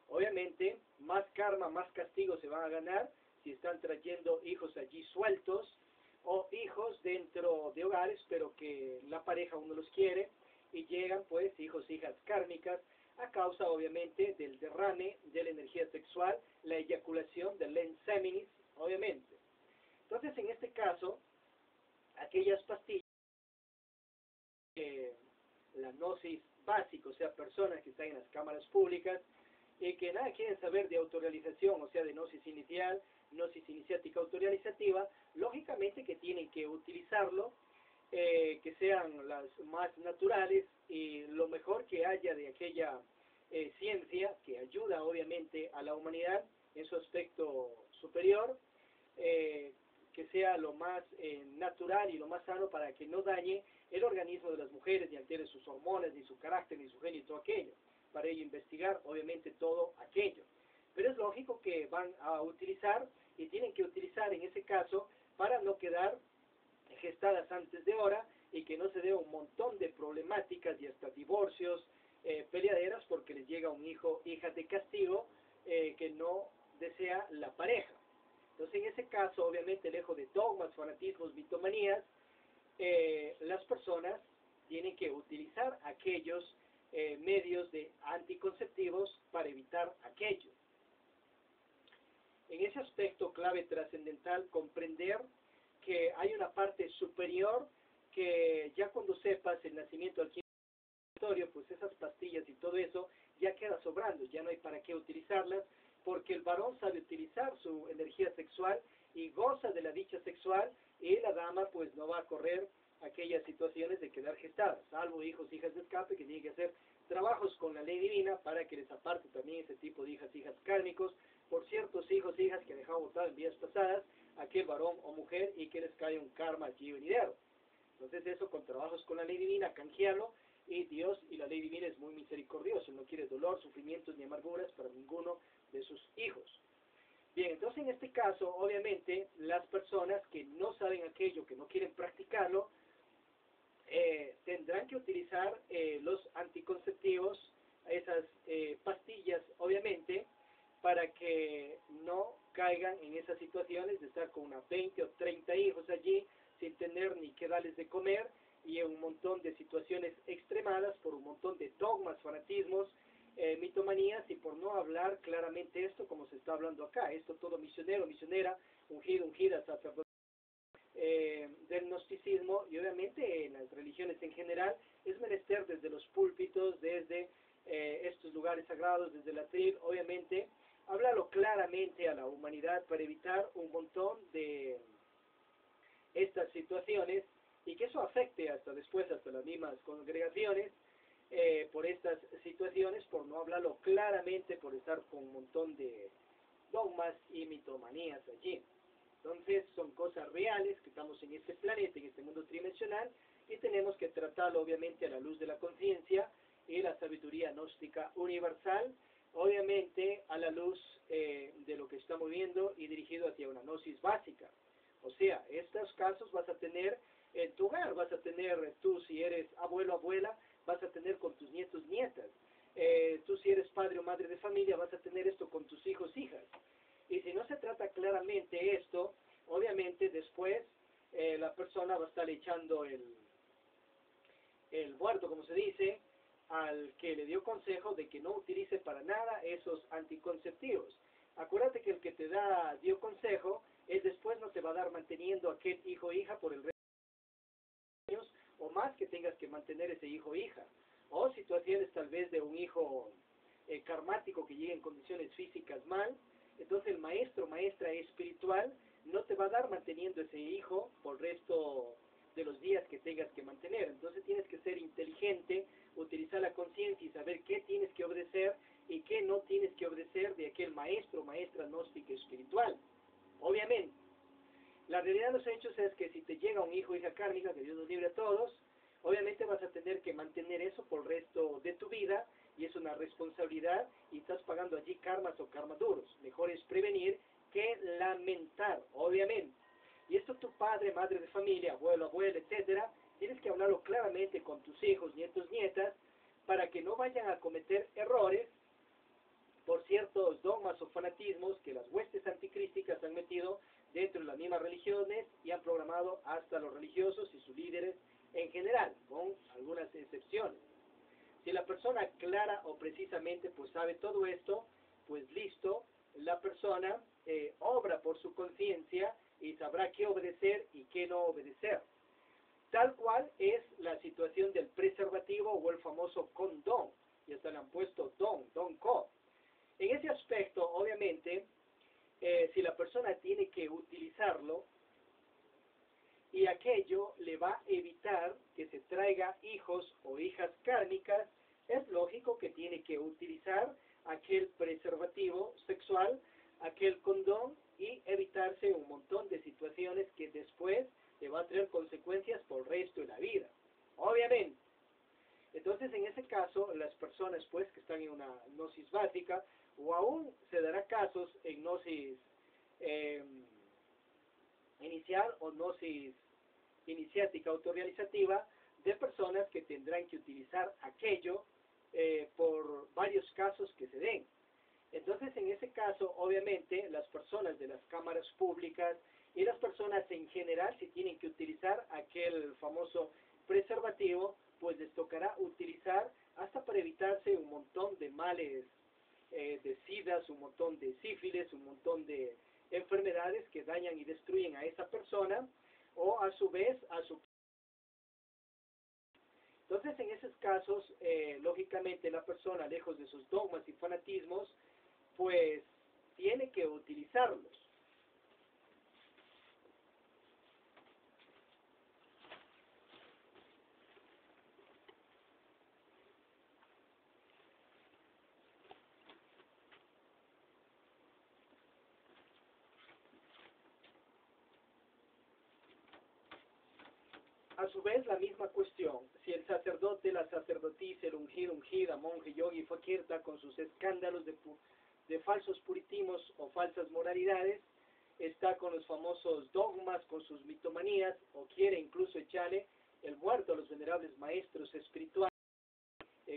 Speaker 1: Obviamente, más karma, más castigo se van a ganar si están trayendo hijos allí sueltos o hijos dentro de hogares, pero que la pareja uno los quiere y llegan pues hijos, hijas kármicas a causa obviamente del derrame de la energía sexual, la eyaculación del lens seminis, obviamente. Entonces, en este caso, aquellas pastillas, la gnosis básica, o sea, personas que están en las cámaras públicas y que nada quieren saber de autorrealización, o sea, de gnosis inicial, gnosis iniciática autorrealizativa, lógicamente que tienen que utilizarlo, que sean las más naturales y lo mejor que haya de aquella ciencia que ayuda obviamente a la humanidad en su aspecto superior, que sea lo más natural y lo más sano para que no dañe el organismo de las mujeres, ni altere sus hormonas, ni su carácter, ni su genio y todo aquello. Para ello investigar, obviamente, todo aquello. Pero es lógico que van a utilizar, y tienen que utilizar en ese caso, para no quedar gestadas antes de hora, y que no se dé un montón de problemáticas y hasta divorcios, peleaderas, porque les llega un hijo, hija de castigo, que no desea la pareja. Entonces, en ese caso, obviamente, lejos de dogmas, fanatismos, mitomanías, las personas tienen que utilizar aquellos medios de anticonceptivos para evitar aquello. En ese aspecto clave trascendental, comprender que hay una parte superior que ya cuando sepas el nacimiento del quinto, pues esas pastillas y todo eso ya queda sobrando, ya no hay para qué utilizarlas, porque el varón sabe utilizar su energía sexual y goza de la dicha sexual, y la dama pues no va a correr aquellas situaciones de quedar gestada, salvo hijos, hijas de escape, que tienen que hacer trabajos con la ley divina para que les aparte también ese tipo de hijas, hijas kármicos, por ciertos hijos, hijas que dejaron votado en vidas pasadas, aquel varón o mujer, y que les cae un karma allí venidero. Entonces eso con trabajos con la ley divina, canjearlo, y Dios y la ley divina es muy misericordioso, no quiere dolor, sufrimientos ni amarguras para ninguno de sus hijos. Bien, entonces en este caso, obviamente, las personas que no saben aquello, que no quieren practicarlo, tendrán que utilizar los anticonceptivos, esas pastillas, obviamente, para que no caigan en esas situaciones de estar con unas 20 o 30 hijos allí, sin tener ni qué darles de comer, y en un montón de situaciones extremadas por un montón de dogmas, fanatismos, mitomanías, y por no hablar claramente esto como se está hablando acá. Esto todo misionero, misionera, ungido, ungida, sacerdote, del gnosticismo, y obviamente en las religiones en general, es menester desde los púlpitos, desde estos lugares sagrados, desde la atril, obviamente, hablarlo claramente a la humanidad para evitar un montón de estas situaciones, y que eso afecte hasta después, hasta las mismas congregaciones, por estas situaciones, por no hablarlo claramente, por estar con un montón de dogmas y mitomanías allí. Entonces son cosas reales, que estamos en este planeta, en este mundo tridimensional, y tenemos que tratarlo obviamente a la luz de la conciencia y la sabiduría gnóstica universal, obviamente a la luz de lo que estamos viendo y dirigido hacia una gnosis básica. O sea, estos casos vas a tener en tu hogar, vas a tener tú, si eres abuelo, abuela, vas a tener con tus nietos, nietas. Tú, si eres padre o madre de familia, vas a tener esto con tus hijos, hijas. Y si no se trata claramente esto, obviamente después la persona va a estar echando el muerto, como se dice, al que le dio consejo de que no utilice para nada esos anticonceptivos. Acuérdate que el que te dio consejo, él después no te va a dar manteniendo aquel hijo o hija por el resto de años o más que tengas que mantener ese hijo o hija. O situaciones tal vez de un hijo karmático que llegue en condiciones físicas mal, entonces el maestro, maestra espiritual no te va a dar manteniendo ese hijo por el resto de los días que tengas que mantener. Entonces tienes que ser inteligente, utilizar la conciencia y saber qué tienes que obedecer y qué no tienes que obedecer de aquel maestro, maestra gnóstica espiritual. Obviamente, la realidad de los hechos es que si te llega un hijo o hija kármica, que Dios nos libre a todos, obviamente vas a tener que mantener eso por el resto de tu vida y es una responsabilidad y estás pagando allí karmas o karmas duros. Mejor es prevenir que lamentar, obviamente. Y esto tu padre, madre de familia, abuelo, abuela, etcétera, tienes que hablarlo claramente con tus hijos, nietos, nietas, para que no vayan a cometer errores por ciertos dogmas o fanatismos que las huestes anticrísticas han metido dentro de las mismas religiones y han programado hasta los religiosos y sus líderes en general, con algunas excepciones. Si la persona clara o precisamente pues sabe todo esto, pues listo, la persona obra por su conciencia y sabrá qué obedecer y qué no obedecer. Tal cual es la situación del preservativo o el famoso condón. Y hasta le han puesto don co. En ese aspecto, obviamente, si la persona tiene que utilizarlo y aquello le va a evitar que se traiga hijos o hijas kármicas, es lógico que tiene que utilizar aquel preservativo sexual, aquel condón y evitarse un montón de situaciones que después le va a traer consecuencias por el resto de la vida. Obviamente. Entonces, en ese caso, las personas pues que están en una gnosis básica, o aún se dará casos en gnosis inicial o gnosis iniciática autorrealizativa, de personas que tendrán que utilizar aquello por varios casos que se den. Entonces, en ese caso, obviamente, las personas de las cámaras públicas y las personas en general, si tienen que utilizar aquel famoso preservativo, pues les tocará utilizar hasta para evitarse un montón de males de sidas, un montón de sífilis, un montón de enfermedades que dañan y destruyen a esa persona o a su vez a su... Entonces, en esos casos, lógicamente la persona, lejos de sus dogmas y fanatismos, pues tiene que utilizarlos. A su vez, la misma cuestión, si el sacerdote, la sacerdotisa, el ungido, ungida, monje, yogi, fakirta, con sus escándalos de falsos puritimos o falsas moralidades, está con los famosos dogmas, con sus mitomanías, o quiere incluso echarle el muerto a los venerables maestros espirituales,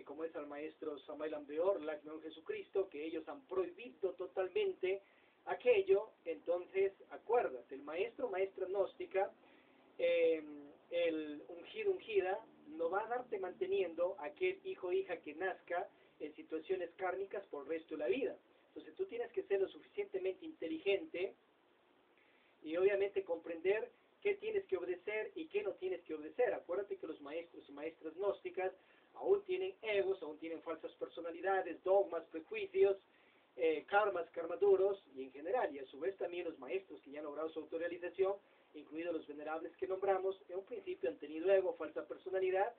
Speaker 1: como es al maestro Samael Ambeor, el Señor Jesucristo, que ellos han prohibido totalmente aquello. Entonces, acuérdate, el maestro, maestra gnóstica, el ungido, ungida, no va a darte manteniendo aquel hijo o hija que nazca en situaciones kármicas por el resto de la vida. Entonces tú tienes que ser lo suficientemente inteligente y obviamente comprender qué tienes que obedecer y qué no tienes que obedecer. Acuérdate que los maestros y maestras gnósticas aún tienen egos, aún tienen falsas personalidades, dogmas, prejuicios, karmas, karmaduros y en general. Y a su vez también los maestros que ya han logrado su autorrealización, incluidos los venerables que nombramos, en un principio han tenido ego, falsa personalidad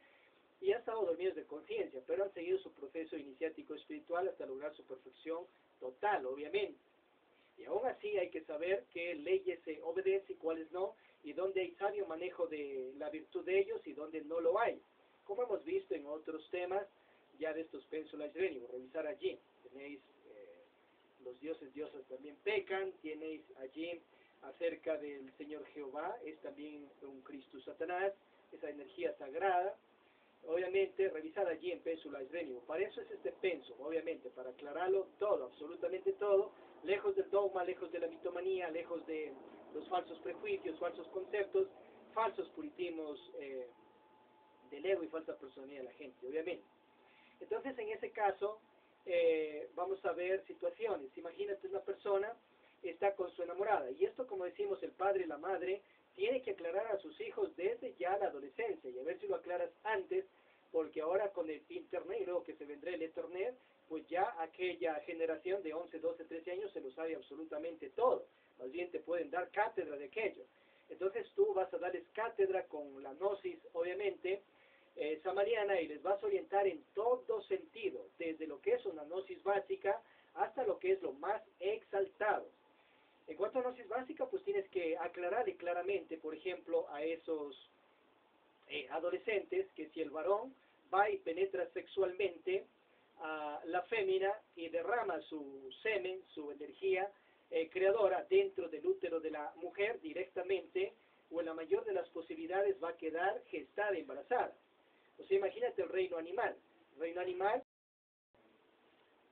Speaker 1: y han estado dormidos de conciencia, pero han seguido su proceso iniciático espiritual hasta lograr su perfección total, obviamente. Y aún así hay que saber qué leyes se obedece y cuáles no, y dónde hay sabio manejo de la virtud de ellos y dónde no lo hay. Como hemos visto en otros temas, ya de estos pénsulas Reni, revisar allí. Tenéis los dioses, diosas también pecan, tenéis allí acerca del Señor Jehová, es también un Cristo Satanás, esa energía sagrada. Obviamente, revisar allí en Pénsula Esrenio. Para eso es este penso, obviamente, para aclararlo todo, absolutamente todo, lejos del dogma, lejos de la mitomanía, lejos de los falsos prejuicios, falsos conceptos, falsos puritismos del ego y falsa personalidad de la gente, obviamente. Entonces, en ese caso, vamos a ver situaciones. Imagínate, una persona está con su enamorada, y esto, como decimos, el padre y la madre tiene que aclarar a sus hijos desde ya la adolescencia, y a ver si lo aclaras antes, porque ahora con el internet, y luego que se vendrá el ethernet, pues ya aquella generación de 11, 12, 13 años se lo sabe absolutamente todo. Más bien te pueden dar cátedra de aquello. Entonces tú vas a darles cátedra con la gnosis, obviamente, samariana, y les vas a orientar en todo sentido, desde lo que es una gnosis básica hasta lo que es lo más exaltado. En cuanto a gnosis básica, pues tienes que aclararle claramente, por ejemplo, a esos adolescentes, que si el varón va y penetra sexualmente a la fémina y derrama su semen, su energía creadora dentro del útero de la mujer directamente, o en la mayor de las posibilidades va a quedar gestada, embarazada. O sea, imagínate el reino animal. El reino animal,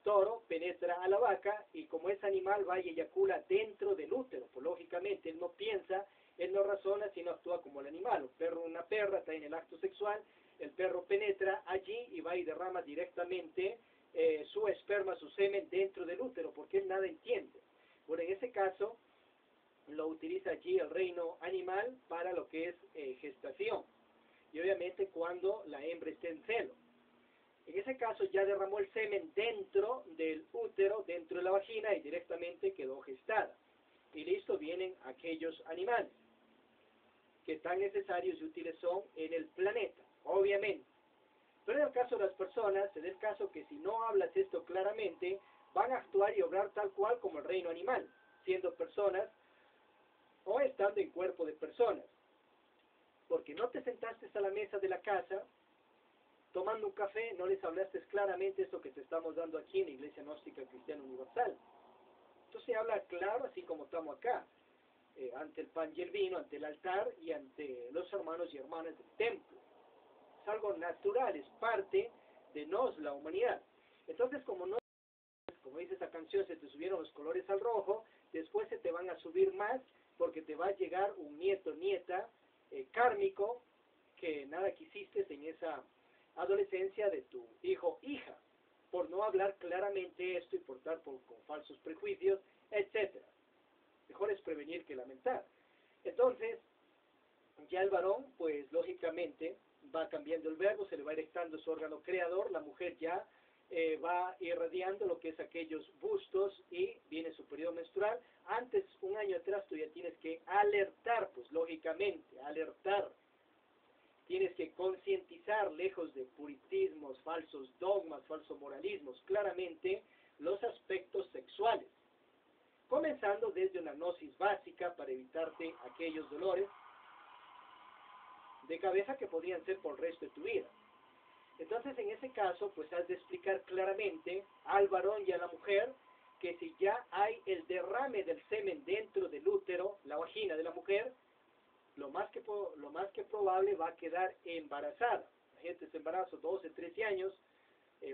Speaker 1: toro penetra a la vaca, y como ese animal va y eyacula dentro del útero, pues lógicamente él no piensa, él no razona, sino actúa como el animal. Un perro, una perra está en el acto sexual, el perro penetra allí y va y derrama directamente su esperma, su semen dentro del útero, porque él nada entiende. Bueno, en ese caso lo utiliza allí el reino animal para lo que es gestación, y obviamente cuando la hembra esté en celo. En ese caso ya derramó el semen dentro del útero, dentro de la vagina, y directamente quedó gestada. Y listo, vienen aquellos animales que tan necesarios y útiles son en el planeta, obviamente. Pero en el caso de las personas, en el caso que si no hablas esto claramente, van a actuar y obrar tal cual como el reino animal, siendo personas o estando en cuerpo de personas. Porque no te sentaste a la mesa de la casa tomando un café, no les hablaste claramente esto que te estamos dando aquí en la Iglesia Gnóstica Cristiana Universal. Entonces habla claro, así como estamos acá, ante el pan y el vino, ante el altar y ante los hermanos y hermanas del templo. Es algo natural, es parte de nos, la humanidad. Entonces, como dice esa canción, se te subieron los colores al rojo, después se te van a subir más, porque te va a llegar un nieto, nieta, kármico, que nada quisiste en esa adolescencia de tu hijo, hija, por no hablar claramente esto y portar con falsos prejuicios, etcétera. Mejor es prevenir que lamentar. Entonces, ya el varón, pues lógicamente, va cambiando el verbo, se le va erectando su órgano creador, la mujer ya va irradiando lo que es aquellos bustos, y viene su periodo menstrual. Antes, un año atrás, tú ya tienes que alertar, pues lógicamente, alertar. Tienes que concientizar, lejos de puritismos, falsos dogmas, falsos moralismos, claramente los aspectos sexuales. Comenzando desde una gnosis básica para evitarte aquellos dolores de cabeza que podrían ser por el resto de tu vida. Entonces, en ese caso, pues has de explicar claramente al varón y a la mujer que si ya hay el derrame del semen dentro del útero, la vagina de la mujer, lo más que probable va a quedar embarazada. Imagínate ese embarazo, 12, 13 años,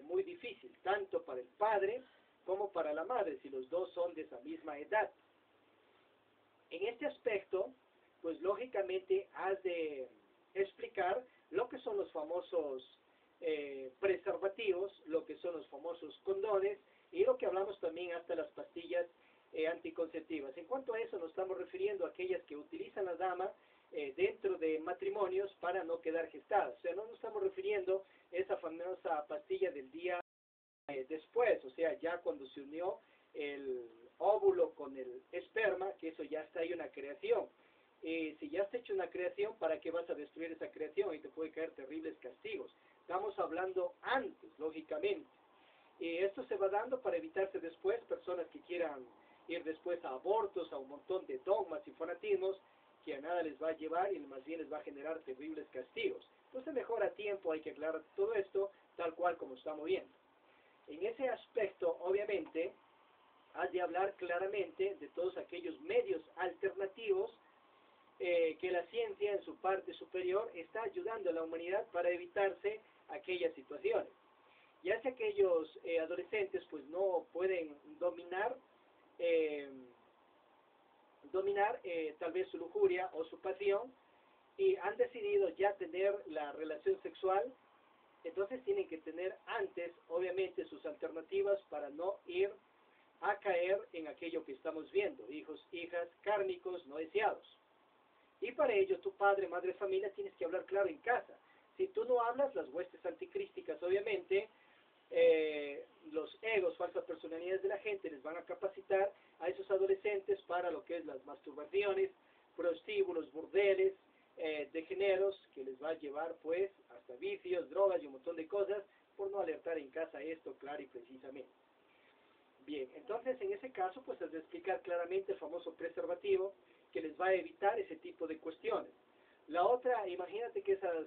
Speaker 1: muy difícil, tanto para el padre como para la madre, si los dos son de esa misma edad. En este aspecto, pues lógicamente has de explicar lo que son los famosos preservativos, lo que son los famosos condones, y lo que hablamos también hasta las pastillas anticonceptivas. En cuanto a eso, nos estamos refiriendo a aquellas que utilizan la dama dentro de matrimonios para no quedar gestadas. O sea, no nos estamos refiriendo a esa famosa pastilla del día después, o sea, ya cuando se unió el óvulo con el esperma, que eso ya está ahí una creación. Si ya está hecho una creación, ¿para qué vas a destruir esa creación? Y te puede caer terribles castigos. Estamos hablando antes, lógicamente. Esto se va dando para evitarse después personas que quieran ir después a abortos, a un montón de dogmas y fanatismos, que a nada les va a llevar y más bien les va a generar terribles castigos. Entonces mejor a tiempo hay que aclarar todo esto tal cual como estamos viendo. En ese aspecto, obviamente, has de hablar claramente de todos aquellos medios alternativos que la ciencia en su parte superior está ayudando a la humanidad para evitarse aquellas situaciones. Ya sea aquellos adolescentes pues no pueden dominar tal vez su lujuria o su pasión, y han decidido ya tener la relación sexual, entonces tienen que tener antes, obviamente, sus alternativas para no ir a caer en aquello que estamos viendo, hijos, hijas, kármicos, no deseados. Y para ello, tu padre, madre, familia, tienes que hablar claro en casa. Si tú no hablas, las huestes anticrísticas, obviamente, los egos, falsas personalidades de la gente, les van a capacitar a esos adolescentes para lo que es las masturbaciones, prostíbulos, burdeles, degeneros, que les va a llevar pues hasta vicios, drogas y un montón de cosas, por no alertar en casa esto claro y precisamente. Bien, entonces en ese caso pues has de explicar claramente el famoso preservativo que les va a evitar ese tipo de cuestiones. La otra, imagínate que esas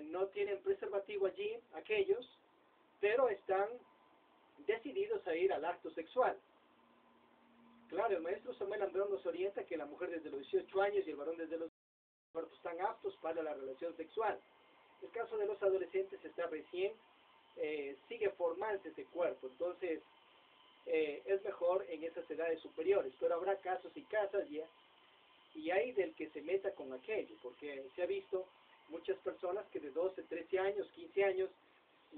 Speaker 1: no tienen preservativo allí, aquellos, pero están decididos a ir al acto sexual. Claro, el maestro Samuel Ambrón nos orienta que la mujer desde los 18 años y el varón desde los 18 están aptos para la relación sexual. El caso de los adolescentes está recién, sigue formándose ese cuerpo, entonces es mejor en esas edades superiores, pero habrá casos y casas ya, y hay del que se meta con aquello, porque se ha visto muchas personas que de 12, 13 años, 15 años,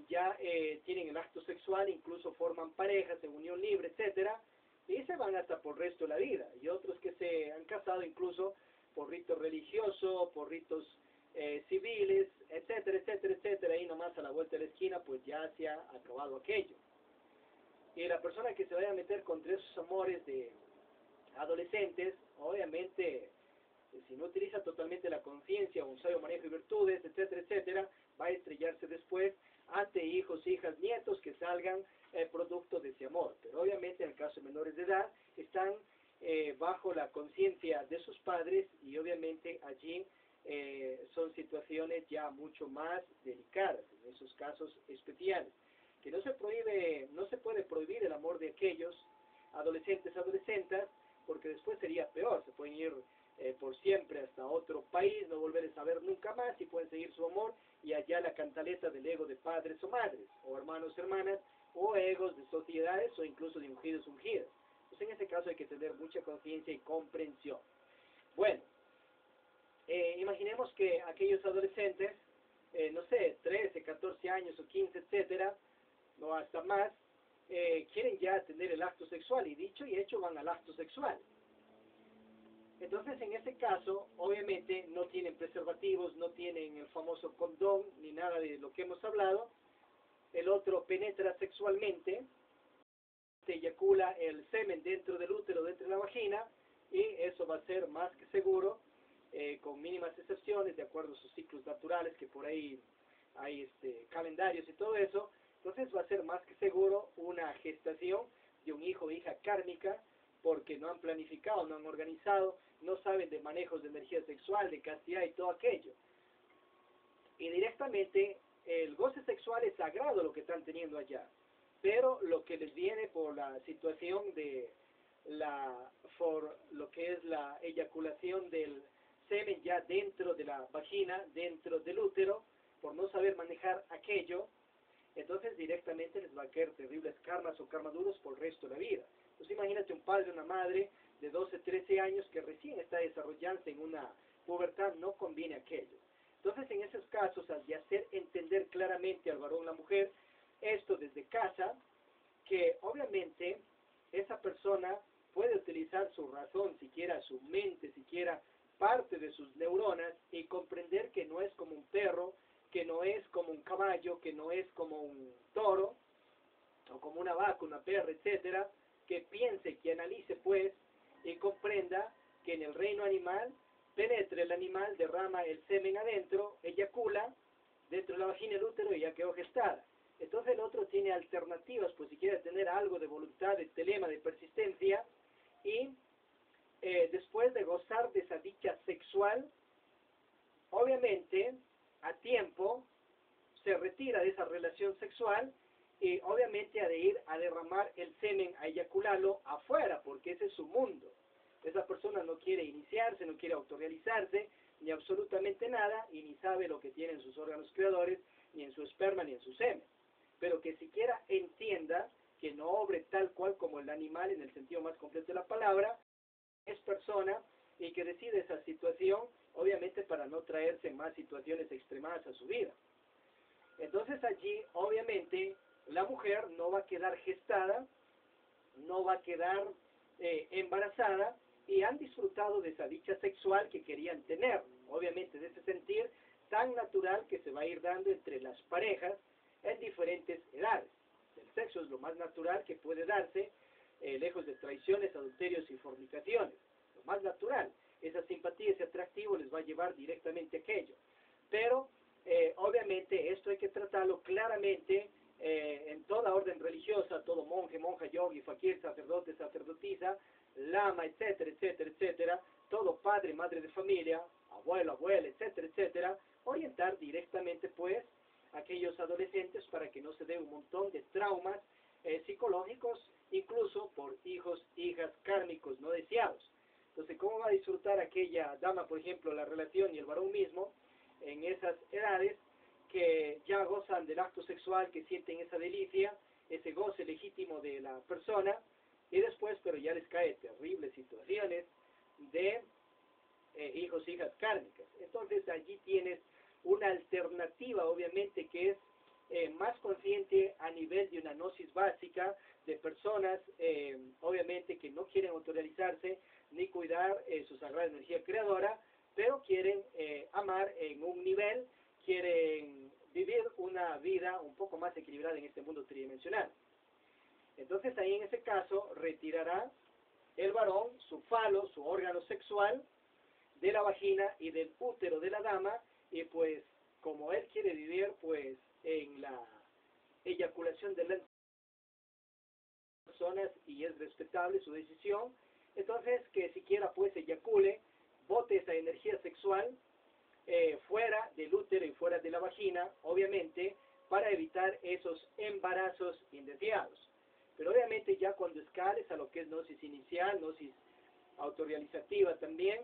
Speaker 1: ya tienen el acto sexual, incluso forman parejas en unión libre, etcétera, y se van hasta por el resto de la vida, y otros que se han casado incluso por rito religioso, por ritos civiles, etcétera, etcétera, etcétera, y nomás a la vuelta de la esquina pues ya se ha acabado aquello. Y la persona que se vaya a meter contra esos amores de adolescentes, obviamente, si no utiliza totalmente la conciencia, un sabio manejo de virtudes, etcétera, etcétera, va a estrellarse después ante hijos, hijas, nietos que salgan producto de ese amor. Pero obviamente en el caso de menores de edad, están bajo la conciencia de sus padres y obviamente allí son situaciones ya mucho más delicadas, en esos casos especiales. Que no se prohíbe, no se puede prohibir el amor de aquellos adolescentes, adolescentas, porque después sería peor, se pueden ir por siempre hasta otro país, no volver a saber nunca más y pueden seguir su amor y allá la cantaleta del ego de padres o madres, o hermanos, hermanas, o egos de sociedades o incluso de ungidos, ungidas. Pues en ese caso hay que tener mucha conciencia y comprensión. Bueno, imaginemos que aquellos adolescentes, no sé, 13, 14 años o 15, etcétera, no hasta más, quieren ya tener el acto sexual y dicho y hecho van al acto sexual. Entonces en ese caso obviamente no tienen preservativos, no tienen el famoso condón ni nada de lo que hemos hablado. El otro penetra sexualmente, se eyacula el semen dentro del útero, dentro de la vagina, y eso va a ser más que seguro, con mínimas excepciones, de acuerdo a sus ciclos naturales, que por ahí hay calendarios y todo eso. Entonces va a ser más que seguro una gestación de un hijo o hija kármica, porque no han planificado, no han organizado, no saben de manejos de energía sexual, de castidad y todo aquello. Y directamente el goce sexual es sagrado lo que están teniendo allá, pero lo que les viene por la situación de lo que es la eyaculación del semen ya dentro de la vagina, dentro del útero, por no saber manejar aquello, entonces directamente les va a caer terribles karmas o karmas duros por el resto de la vida. Entonces imagínate un padre o una madre de 12, 13 años que recién está desarrollándose en una pubertad, no conviene aquello. Entonces en esos casos, al de hacer entender claramente al varón o la mujer esto desde casa, que obviamente esa persona puede utilizar su razón, siquiera su mente, siquiera parte de sus neuronas y comprender que no es como un perro, que no es como un caballo, que no es como un toro, o como una vaca, una perra, etcétera, que piense, que analice pues, y comprenda que en el reino animal penetra el animal, derrama el semen adentro, eyacula, dentro de la vagina el útero y ya quedó gestada. Entonces el otro tiene alternativas, pues si quiere tener algo de voluntad, de telema, de persistencia, y después de gozar de esa dicha sexual, obviamente, a tiempo, se retira de esa relación sexual y obviamente ha de ir a derramar el semen, a eyacularlo afuera, porque ese es su mundo. Esa persona no quiere iniciarse, no quiere autorrealizarse, ni absolutamente nada, y ni sabe lo que tiene en sus órganos creadores, ni en su esperma, ni en su semen. Pero que siquiera entienda que no obre tal cual como el animal en el sentido más completo de la palabra, es persona y que decide esa situación, obviamente para no traerse más situaciones extremadas a su vida. Entonces allí, obviamente, la mujer no va a quedar gestada, no va a quedar embarazada, y han disfrutado de esa dicha sexual que querían tener, obviamente de ese sentir tan natural que se va a ir dando entre las parejas en diferentes edades. El sexo es lo más natural que puede darse, lejos de traiciones, adulterios y fornicaciones. Lo más natural, esa simpatía, ese atractivo les va a llevar directamente a aquello. Pero, obviamente, esto hay que tratarlo claramente en toda orden religiosa, todo monje, monja, yogi, fakir, sacerdote, sacerdotisa, lama, etcétera, etcétera, etcétera, todo padre, madre de familia, abuelo, abuela, etcétera, etcétera, orientar directamente pues a aquellos adolescentes para que no se den un montón de traumas psicológicos, incluso por hijos, hijas kármicos no deseados. Entonces, ¿cómo va a disfrutar aquella dama, por ejemplo, la relación y el varón mismo en esas edades que ya gozan del acto sexual, que sienten esa delicia, ese goce legítimo de la persona, y después, pero ya les cae terribles situaciones de hijos, hijas kármicas? Entonces allí tienes una alternativa, obviamente, que es más consciente a nivel de una gnosis básica de personas, obviamente, que no quieren autorrealizarse ni cuidar su sagrada energía creadora, pero quieren amar en un nivel, quieren vivir una vida un poco más equilibrada en este mundo tridimensional. Entonces ahí en ese caso retirará el varón su falo, su órgano sexual, de la vagina y del útero de la dama, y pues como él quiere vivir pues en la eyaculación de las personas y es respetable su decisión, entonces que siquiera pues eyacule, bote esa energía sexual fuera del útero y fuera de la vagina, obviamente para evitar esos embarazos indeseados. Pero obviamente ya cuando escales a lo que es gnosis inicial, gnosis autorrealizativa también,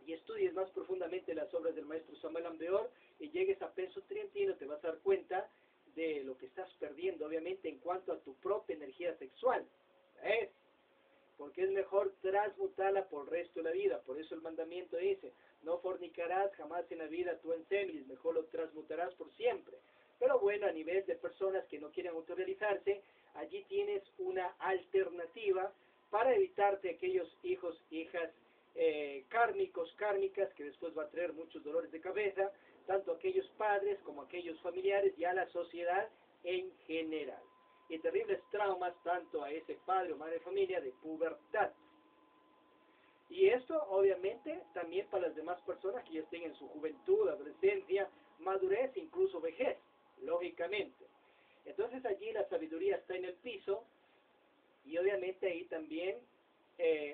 Speaker 1: y estudies más profundamente las obras del maestro Samuel Ambeor y llegues a Penso Trientino, te vas a dar cuenta de lo que estás perdiendo, obviamente, en cuanto a tu propia energía sexual. Porque es mejor transmutarla por el resto de la vida. Por eso el mandamiento dice, no fornicarás jamás en la vida tu enseminis, mejor lo transmutarás por siempre. Pero bueno, a nivel de personas que no quieren autorrealizarse, allí tienes una alternativa para evitarte aquellos hijos, hijas kármicos, kármicas, que después va a traer muchos dolores de cabeza, tanto a aquellos padres como a aquellos familiares y a la sociedad en general. Y terribles traumas tanto a ese padre o madre de familia de pubertad. Y esto obviamente también para las demás personas que ya estén en su juventud, adolescencia, madurez, incluso vejez, lógicamente. Entonces allí la sabiduría está en el piso y obviamente ahí también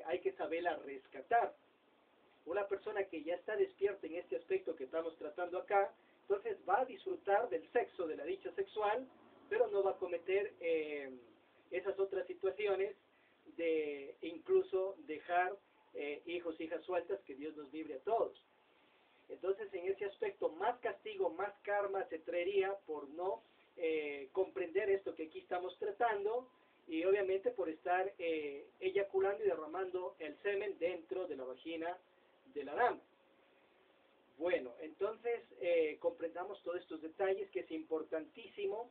Speaker 1: hay que saberla rescatar. Una persona que ya está despierta en este aspecto que estamos tratando acá, entonces va a disfrutar del sexo, de la dicha sexual, pero no va a cometer esas otras situaciones de incluso dejar hijos, hijas sueltas, que Dios nos libre a todos. Entonces en ese aspecto más castigo, más karma se traería por no comprender esto que aquí estamos tratando, y obviamente por estar eyaculando y derramando el semen dentro de la vagina de la dama. Bueno, entonces comprendamos todos estos detalles, que es importantísimo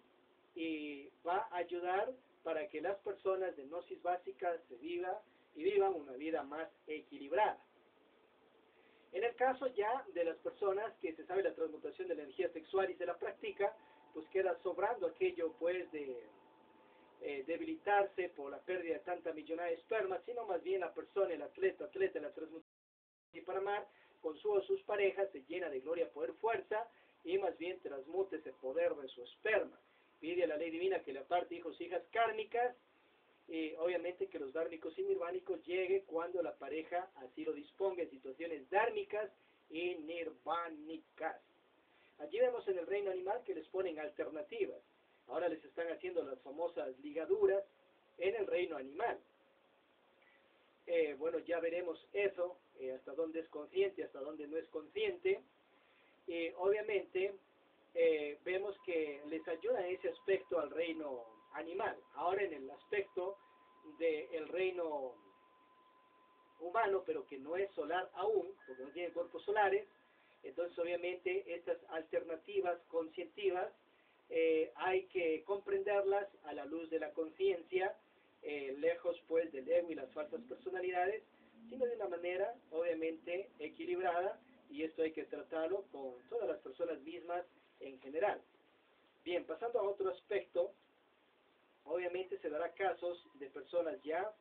Speaker 1: y va a ayudar para que las personas de gnosis básica se vivan una vida más equilibrada. En el caso ya de las personas que se sabe la transmutación de la energía sexual y se la practica, pues queda sobrando aquello pues de debilitarse por la pérdida de tanta millonada de esperma, sino más bien la persona, el atleta, la transmutación y para amar con sus parejas se llena de gloria, poder, fuerza, y más bien transmute ese poder de su esperma. Pide a la ley divina que le aparte hijos, hijas kármicas, y obviamente que los dármicos y nirvánicos llegue cuando la pareja así lo disponga en situaciones dármicas y nirvánicas. Allí vemos en el reino animal que les ponen alternativas. Ahora les están haciendo las famosas ligaduras en el reino animal. Bueno, ya veremos eso, hasta dónde es consciente, hasta dónde no es consciente. Obviamente, vemos que les ayuda en ese aspecto al reino animal. Ahora en el aspecto del reino humano, pero que no es solar aún, porque no tiene cuerpos solares. Entonces, obviamente, estas alternativas conscientivas hay que comprenderlas a la luz de la conciencia, lejos pues del ego y las falsas personalidades, sino de una manera obviamente equilibrada, y esto hay que tratarlo con todas las personas mismas en general. Bien, pasando a otro aspecto, obviamente se dará casos de personas ya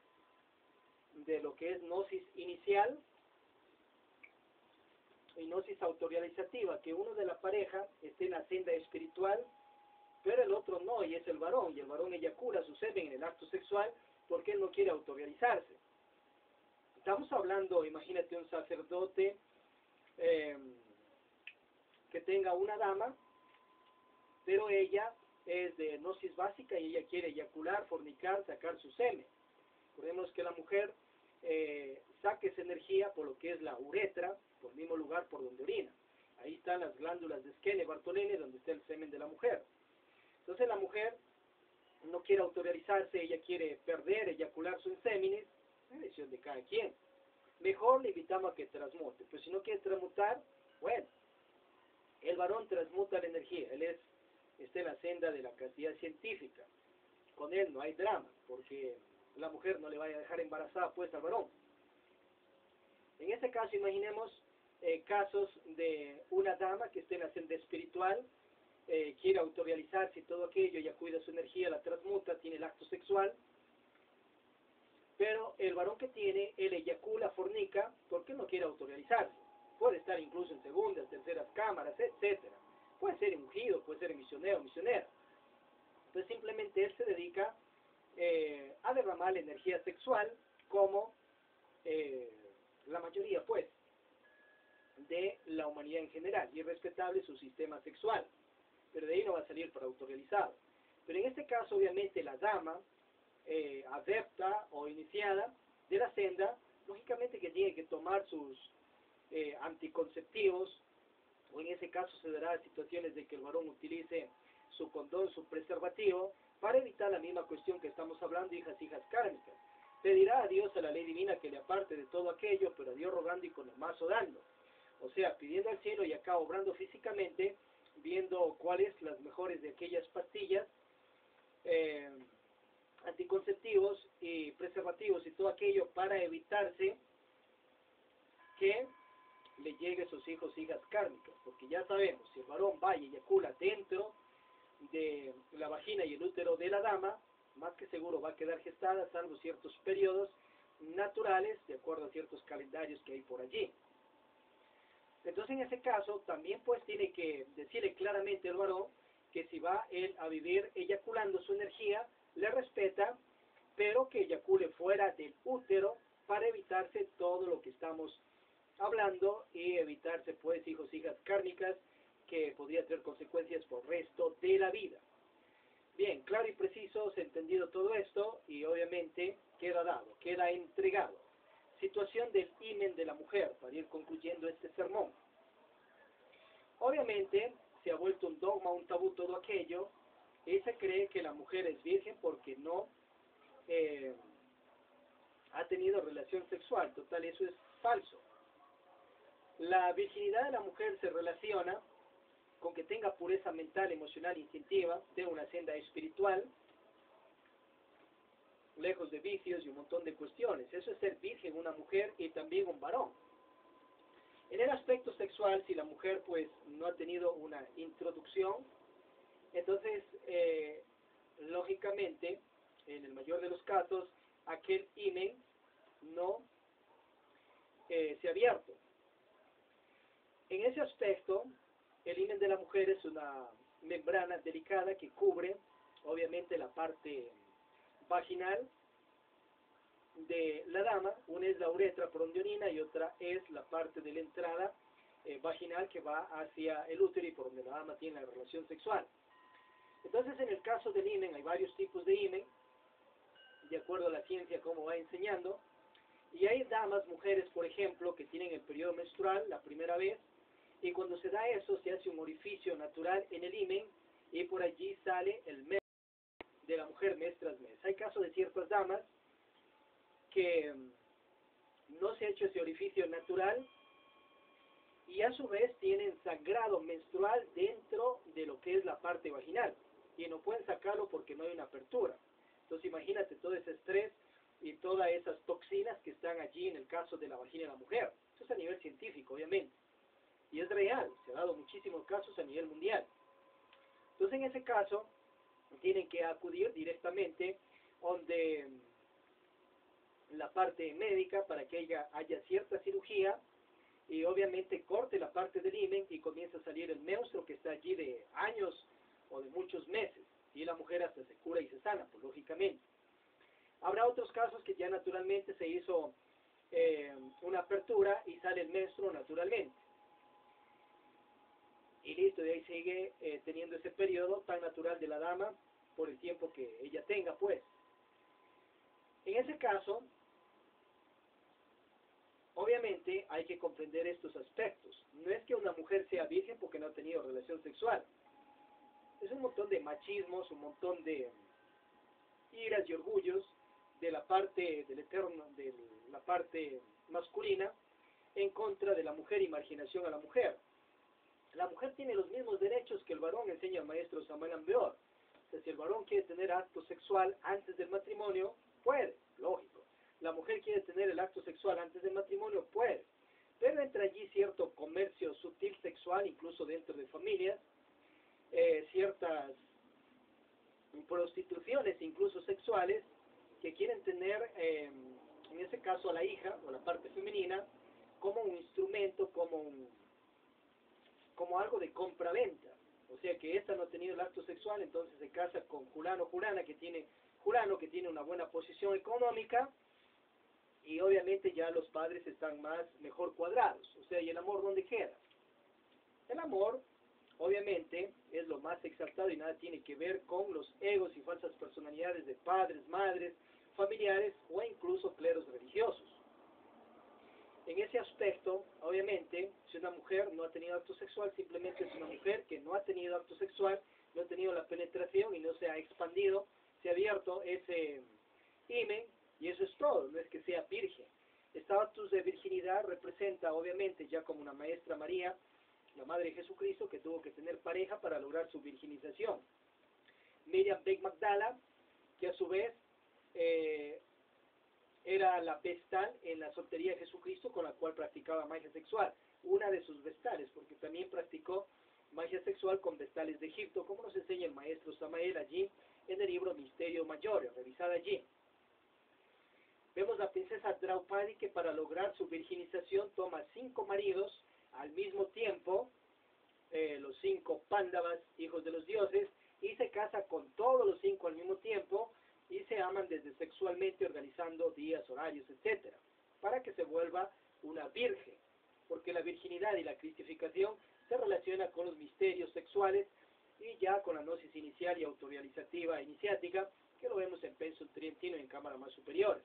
Speaker 1: de lo que es gnosis inicial y gnosis autorrealizativa, que uno de la pareja esté en la senda espiritual, pero el otro no, y es el varón, y el varón eyacula su semen en el acto sexual porque él no quiere autorrealizarse. Estamos hablando, imagínate un sacerdote que tenga una dama, pero ella es de gnosis básica y ella quiere eyacular, fornicar, sacar su semen. Recordemos que la mujer saque esa energía por lo que es la uretra, por el mismo lugar por donde orina. Ahí están las glándulas de Skene, Bartolini, donde está el semen de la mujer. Entonces la mujer no quiere autorrealizarse, ella quiere perder, eyacular sus sémenes, es decisión de cada quien. Mejor le invitamos a que transmute, pero si no quiere transmutar, bueno, el varón transmuta la energía, él está en la senda de la castidad científica, con él no hay drama, porque la mujer no le vaya a dejar embarazada pues al varón. En este caso imaginemos casos de una dama que esté en la senda espiritual, quiere autorrealizarse y todo aquello, ella cuida su energía, la transmuta, tiene el acto sexual, pero el varón que tiene, él eyacula, fornica, porque no quiere autorrealizarse. Puede estar incluso en segundas, terceras cámaras, etcétera. Puede ser ungido, puede ser misionero, misionera. Entonces simplemente él se dedica a derramar la energía sexual como la mayoría, pues, de la humanidad en general, y es respetable su sistema sexual, pero de ahí no va a salir para autorrealizado. Pero en este caso, obviamente, la dama adepta o iniciada de la senda, lógicamente que tiene que tomar sus anticonceptivos, o en ese caso se dará situaciones de que el varón utilice su condón, su preservativo, para evitar la misma cuestión que estamos hablando, hijas kármicas. Pedirá a Dios, a la ley divina, que le aparte de todo aquello, pero a Dios rogando y con el mazo dando. O sea, pidiendo al cielo y acá obrando físicamente, viendo cuáles las mejores de aquellas pastillas, anticonceptivos y preservativos y todo aquello para evitarse que le llegue a sus hijos, hijas kármicas, porque ya sabemos, si el varón va y eyacula dentro de la vagina y el útero de la dama, más que seguro va a quedar gestada, salvo ciertos periodos naturales, de acuerdo a ciertos calendarios que hay por allí. Entonces en ese caso también pues tiene que decirle claramente al varón que si va él a vivir eyaculando su energía, le respeta, pero que eyacule fuera del útero para evitarse todo lo que estamos hablando y evitarse pues hijos, hijas kármicas que podría tener consecuencias por el resto de la vida. Bien, claro y preciso, se ha entendido todo esto y obviamente queda dado, queda entregado. Situación del himen de la mujer, para ir concluyendo este sermón. Obviamente se ha vuelto un dogma, un tabú todo aquello, y se cree que la mujer es virgen porque no ha tenido relación sexual. Total, eso es falso. La virginidad de la mujer se relaciona con que tenga pureza mental, emocional, instintiva, de una senda espiritual, lejos de vicios y un montón de cuestiones. Eso es ser virgen, una mujer y también un varón. En el aspecto sexual, si la mujer pues no ha tenido una introducción, entonces lógicamente, en el mayor de los casos, aquel himen no se ha abierto. En ese aspecto, el himen de la mujer es una membrana delicada que cubre, obviamente, la parte vaginal de la dama. Una es la uretra por donde orina y otra es la parte de la entrada vaginal que va hacia el útero y por donde la dama tiene la relación sexual. Entonces, en el caso del himen, hay varios tipos de himen, de acuerdo a la ciencia como va enseñando, y hay damas, mujeres, por ejemplo, que tienen el periodo menstrual la primera vez, y cuando se da eso, se hace un orificio natural en el himen, y por allí sale el mes de la mujer mes tras mes. Hay casos de ciertas damas que no se ha hecho ese orificio natural y a su vez tienen sangrado menstrual dentro de lo que es la parte vaginal y no pueden sacarlo porque no hay una apertura. Entonces imagínate todo ese estrés y todas esas toxinas que están allí en el caso de la vagina de la mujer. Eso es a nivel científico, obviamente. Y es real, se ha dado muchísimos casos a nivel mundial. Entonces en ese caso tienen que acudir directamente donde la parte médica para que haya cierta cirugía y obviamente corte la parte del himen y comienza a salir el menstruo que está allí de años o de muchos meses. Y la mujer hasta se cura y se sana, pues lógicamente. Habrá otros casos que ya naturalmente se hizo una apertura y sale el menstruo naturalmente. Y listo, de ahí sigue teniendo ese periodo tan natural de la dama por el tiempo que ella tenga, pues. En ese caso, obviamente hay que comprender estos aspectos. No es que una mujer sea virgen porque no ha tenido relación sexual. Es un montón de machismos, un montón de iras y orgullos de la parte del eterno, de la parte masculina en contra de la mujer y marginación a la mujer. La mujer tiene los mismos derechos que el varón, enseña el maestro Samuel Ambeor. O sea, si el varón quiere tener acto sexual antes del matrimonio, puede, lógico. La mujer quiere tener el acto sexual antes del matrimonio, puede. Pero entra allí cierto comercio sutil sexual, incluso dentro de familias, ciertas prostituciones, incluso sexuales, que quieren tener, en ese caso a la hija, o la parte femenina, como un instrumento, como algo de compra-venta. O sea que esta no ha tenido el acto sexual, entonces se casa con Julano o Julana, que tiene una buena posición económica, y obviamente ya los padres están mejor cuadrados. O sea, ¿y el amor dónde queda? El amor, obviamente, es lo más exaltado y nada tiene que ver con los egos y falsas personalidades de padres, madres, familiares o incluso cleros religiosos. En ese aspecto, obviamente, si una mujer no ha tenido acto sexual, simplemente es una mujer que no ha tenido acto sexual, no ha tenido la penetración y no se ha expandido, se ha abierto ese himen y eso es todo, no es que sea virgen. Estatus de virginidad representa, obviamente, ya como una maestra María, la madre de Jesucristo, que tuvo que tener pareja para lograr su virginización. Miriam Beck Magdala, que a su vez era la vestal en la soltería de Jesucristo, con la cual practicaba magia sexual. Una de sus vestales, porque también practicó magia sexual con vestales de Egipto, como nos enseña el maestro Samael allí en el libro Misterio Mayor, revisada allí. Vemos la princesa Draupadi que para lograr su virginización toma 5 maridos al mismo tiempo, los 5 Pándavas, hijos de los dioses, y se casa con todos los 5 al mismo tiempo, y se aman desde sexualmente organizando días, horarios, etc., para que se vuelva una virgen, porque la virginidad y la cristificación se relaciona con los misterios sexuales y ya con la gnosis inicial y autorrealizativa iniciática, que lo vemos en Pensum Trientino y en cámaras más superiores.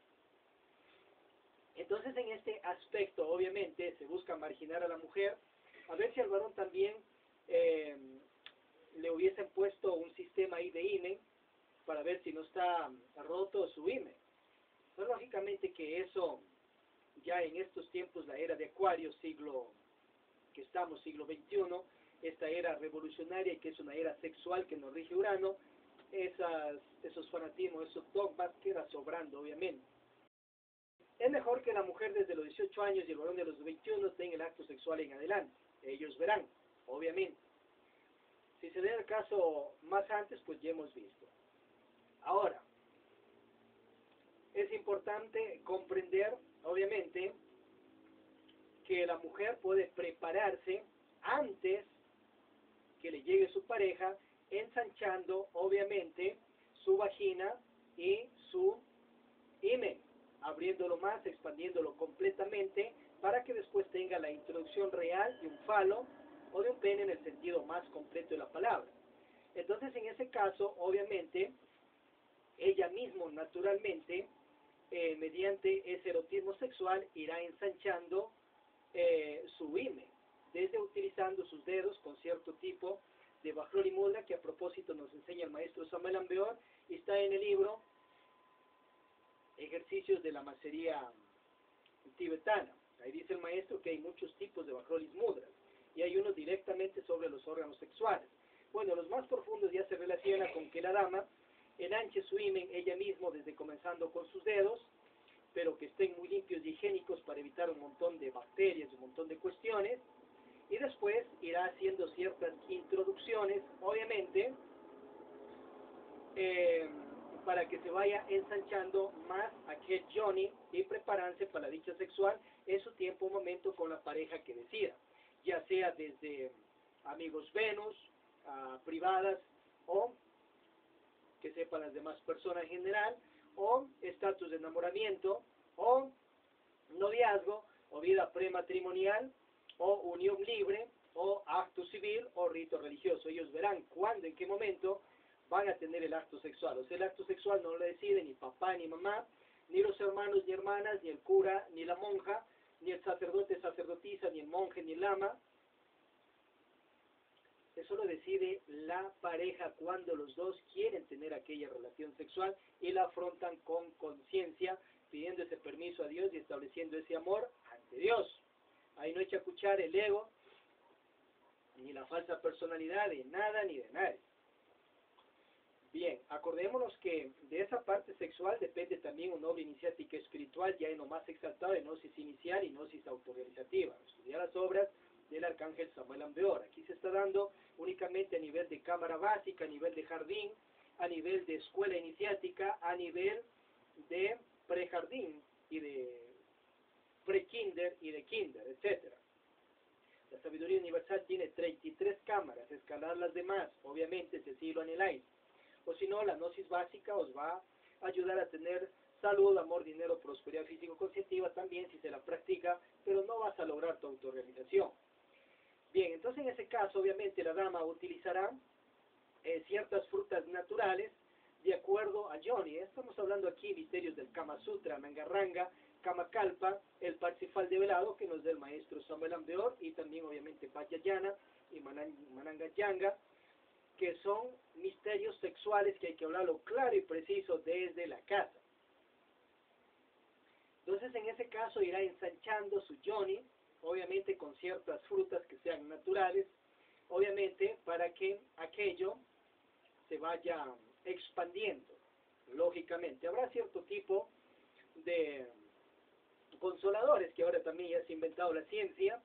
Speaker 1: Entonces en este aspecto obviamente se busca marginar a la mujer, a ver si al varón también le hubiesen puesto un sistema ahí de himen para ver si no está roto su himen. Pues lógicamente que eso ya en estos tiempos, la era de Acuario, siglo XXI, esta era revolucionaria que es una era sexual que nos rige Urano, esos fanatismos, esos dogmas quedan sobrando obviamente. Es mejor que la mujer desde los 18 años y el varón de los 21 tenga el acto sexual en adelante. Ellos verán, obviamente. Si se da el caso más antes, pues ya hemos visto. Ahora, es importante comprender, obviamente, que la mujer puede prepararse antes que le llegue su pareja, ensanchando, obviamente, su vagina y su himen, abriéndolo más, expandiéndolo completamente, para que después tenga la introducción real de un falo o de un pene en el sentido más completo de la palabra. Entonces, en ese caso, obviamente, ella misma, naturalmente, mediante ese erotismo sexual, irá ensanchando su himen, desde utilizando sus dedos con cierto tipo de bajrol y mudra, que a propósito nos enseña el maestro Samuel Ambeor, y está en el libro Ejercicios de la Macería tibetana. Ahí dice el maestro que hay muchos tipos de Bajrolis Mudras y hay uno directamente sobre los órganos sexuales. Bueno, los más profundos ya se relacionan con que la dama enanche su himen ella misma desde comenzando con sus dedos, pero que estén muy limpios y higiénicos para evitar un montón de bacterias, un montón de cuestiones, y después irá haciendo ciertas introducciones, obviamente, para que se vaya ensanchando más aquel yoni y preparándose para la dicha sexual en su tiempo, un momento con la pareja que decida, ya sea desde amigos Venus, privadas, o que sepan las demás personas en general, o estatus de enamoramiento, o noviazgo, o vida prematrimonial, o unión libre, o acto civil, o rito religioso. Ellos verán cuándo, en qué momento van a tener el acto sexual. O sea, el acto sexual no lo decide ni papá ni mamá, ni los hermanos ni hermanas, ni el cura ni la monja, ni el sacerdote, sacerdotisa, ni el monje ni el lama. Eso lo decide la pareja cuando los dos quieren tener aquella relación sexual y la afrontan con conciencia, pidiendo ese permiso a Dios y estableciendo ese amor ante Dios. Ahí no echa a cuchar el ego, ni la falsa personalidad de nada ni de nadie. Bien, acordémonos que de esa parte sexual depende también una obra iniciática espiritual ya en lo más exaltado de gnosis inicial y gnosis autorrealizativa. Estudiar las obras del arcángel Samuel Ambeor. Aquí se está dando únicamente a nivel de cámara básica, a nivel de jardín, a nivel de escuela iniciática, a nivel de prejardín y de pre-kinder y de kinder, etc. La sabiduría universal tiene 33 cámaras, escalar las demás, obviamente, si así lo anheláis. O si no, la gnosis básica os va a ayudar a tener salud, amor, dinero, prosperidad físico-conscientiva también si se la practica, pero no vas a lograr tu autorrealización. Bien, entonces en ese caso, obviamente, la dama utilizará ciertas frutas naturales de acuerdo a Yoni. Estamos hablando aquí misterios del Kama Sutra, Nangarranga, Kama Kalpa, el Parsifal de velado que nos da el maestro Samuel Ambeor y también obviamente Vajrayana y Manangayanga, que son misterios sexuales que hay que hablarlo claro y preciso desde la casa. Entonces en ese caso irá ensanchando su Yoni, obviamente con ciertas frutas que sean naturales, obviamente para que aquello se vaya expandiendo, lógicamente. Habrá cierto tipo de consoladores que ahora también ya se ha inventado la ciencia,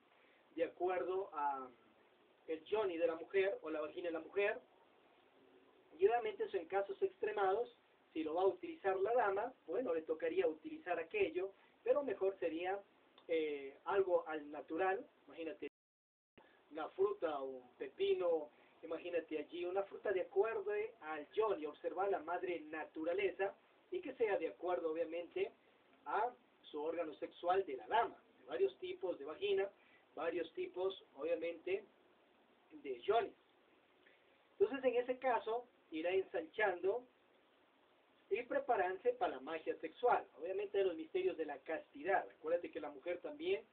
Speaker 1: de acuerdo a el yoni de la mujer o la vagina de la mujer, y obviamente eso en casos extremados, si lo va a utilizar la dama, bueno, le tocaría utilizar aquello, pero mejor sería algo al natural, imagínate una fruta o un pepino, imagínate allí una fruta de acuerdo al yoni, observar la madre naturaleza y que sea de acuerdo obviamente a su órgano sexual de la dama, varios tipos de vagina, varios tipos obviamente de yoni. Entonces en ese caso irá ensanchando y preparándose para la magia sexual, obviamente los misterios de la castidad. Acuérdate que la mujer también,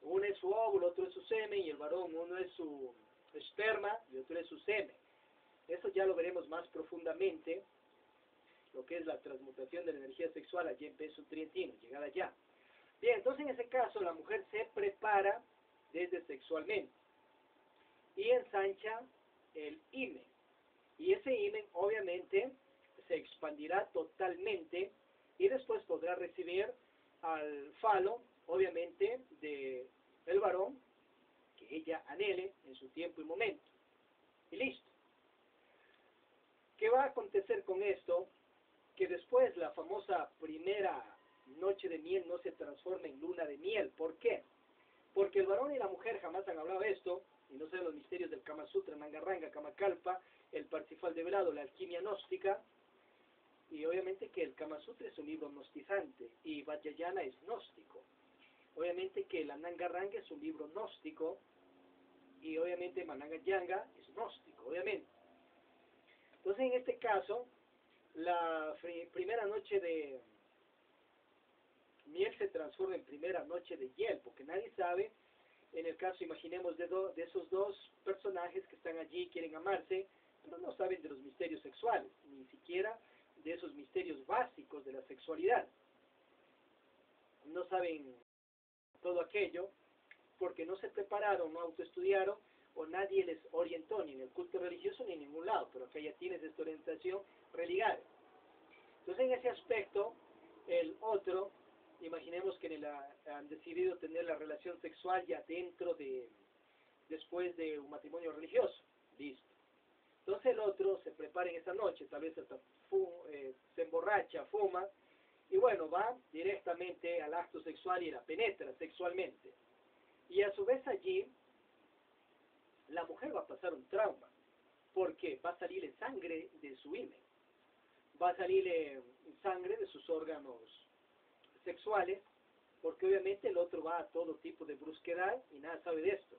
Speaker 1: uno es su óvulo, otro es su semen, y el varón, uno es su esperma y otro es su semen. Eso ya lo veremos más profundamente, lo que es la transmutación de la energía sexual allí en peso trientino, llegada allá. Bien, entonces en ese caso la mujer se prepara desde sexualmente y ensancha el himen. Y ese himen obviamente se expandirá totalmente y después podrá recibir al falo, obviamente, de el varón que ella anhele en su tiempo y momento. Y listo. ¿Qué va a acontecer con esto? Que después la famosa primera noche de miel no se transforma en luna de miel. ¿Por qué? Porque el varón y la mujer jamás han hablado de esto, y no saben los misterios del Kama Sutra, Nangarranga, Kama Kalpa, el Parsifal de velado, la alquimia gnóstica, y obviamente que el Kama Sutra es un libro gnostizante, y Vajrayana es gnóstico. Obviamente que la Nangarranga es un libro gnóstico, y obviamente Manangayanga es gnóstico, obviamente. Entonces en este caso, la primera noche de miel se transforma en primera noche de hiel, porque nadie sabe, en el caso, imaginemos, de esos dos personajes que están allí, quieren amarse, pero no saben de los misterios sexuales, ni siquiera de esos misterios básicos de la sexualidad. No saben todo aquello, porque no se prepararon, no autoestudiaron, o nadie les orientó ni en el culto religioso ni en ningún lado, pero acá ya tienes esta orientación religare. Entonces en ese aspecto, el otro, imaginemos que han decidido tener la relación sexual ya después de un matrimonio religioso, listo. Entonces el otro se prepara en esa noche, tal vez hasta se emborracha, fuma, y bueno, va directamente al acto sexual y la penetra sexualmente. Y a su vez allí, la mujer va a pasar un trauma, porque va a salirle sangre de su himen, va a salirle sangre de sus órganos sexuales, porque obviamente el otro va a todo tipo de brusquedad y nada sabe de esto.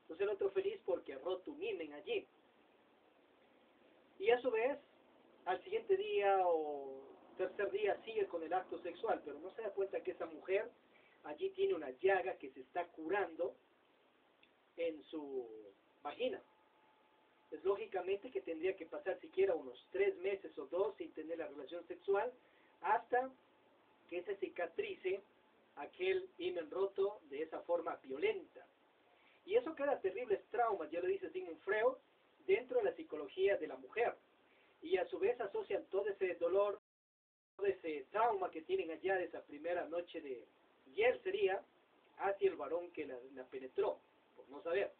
Speaker 1: Entonces el otro feliz porque ha roto un himen allí. Y a su vez, al siguiente día o tercer día sigue con el acto sexual, pero no se da cuenta que esa mujer allí tiene una llaga que se está curando en su vagina. Es lógicamente que tendría que pasar siquiera unos 3 meses o 2 sin tener la relación sexual hasta que se cicatrice aquel himen roto de esa forma violenta. Y eso crea terribles traumas, ya lo dice Sigmund Freud, dentro de la psicología de la mujer. Y a su vez asocian todo ese dolor, todo ese trauma que tienen allá de esa primera noche de yercería hacia el varón que la penetró, por no saber.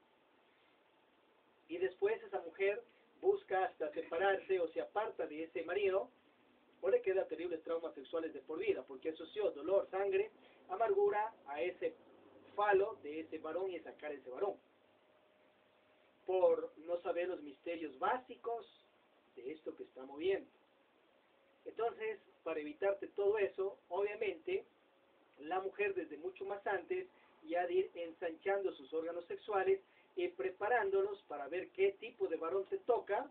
Speaker 1: Y después esa mujer busca hasta separarse o se aparta de ese marido, o le queda terribles traumas sexuales de por vida, porque asoció dolor, sangre, amargura a ese falo de ese varón y esa cara de ese varón, por no saber los misterios básicos de esto que estamos viendo. Entonces, para evitarte todo eso, obviamente, la mujer desde mucho más antes ya de ir ensanchando sus órganos sexuales y preparándolos para ver qué tipo de varón te toca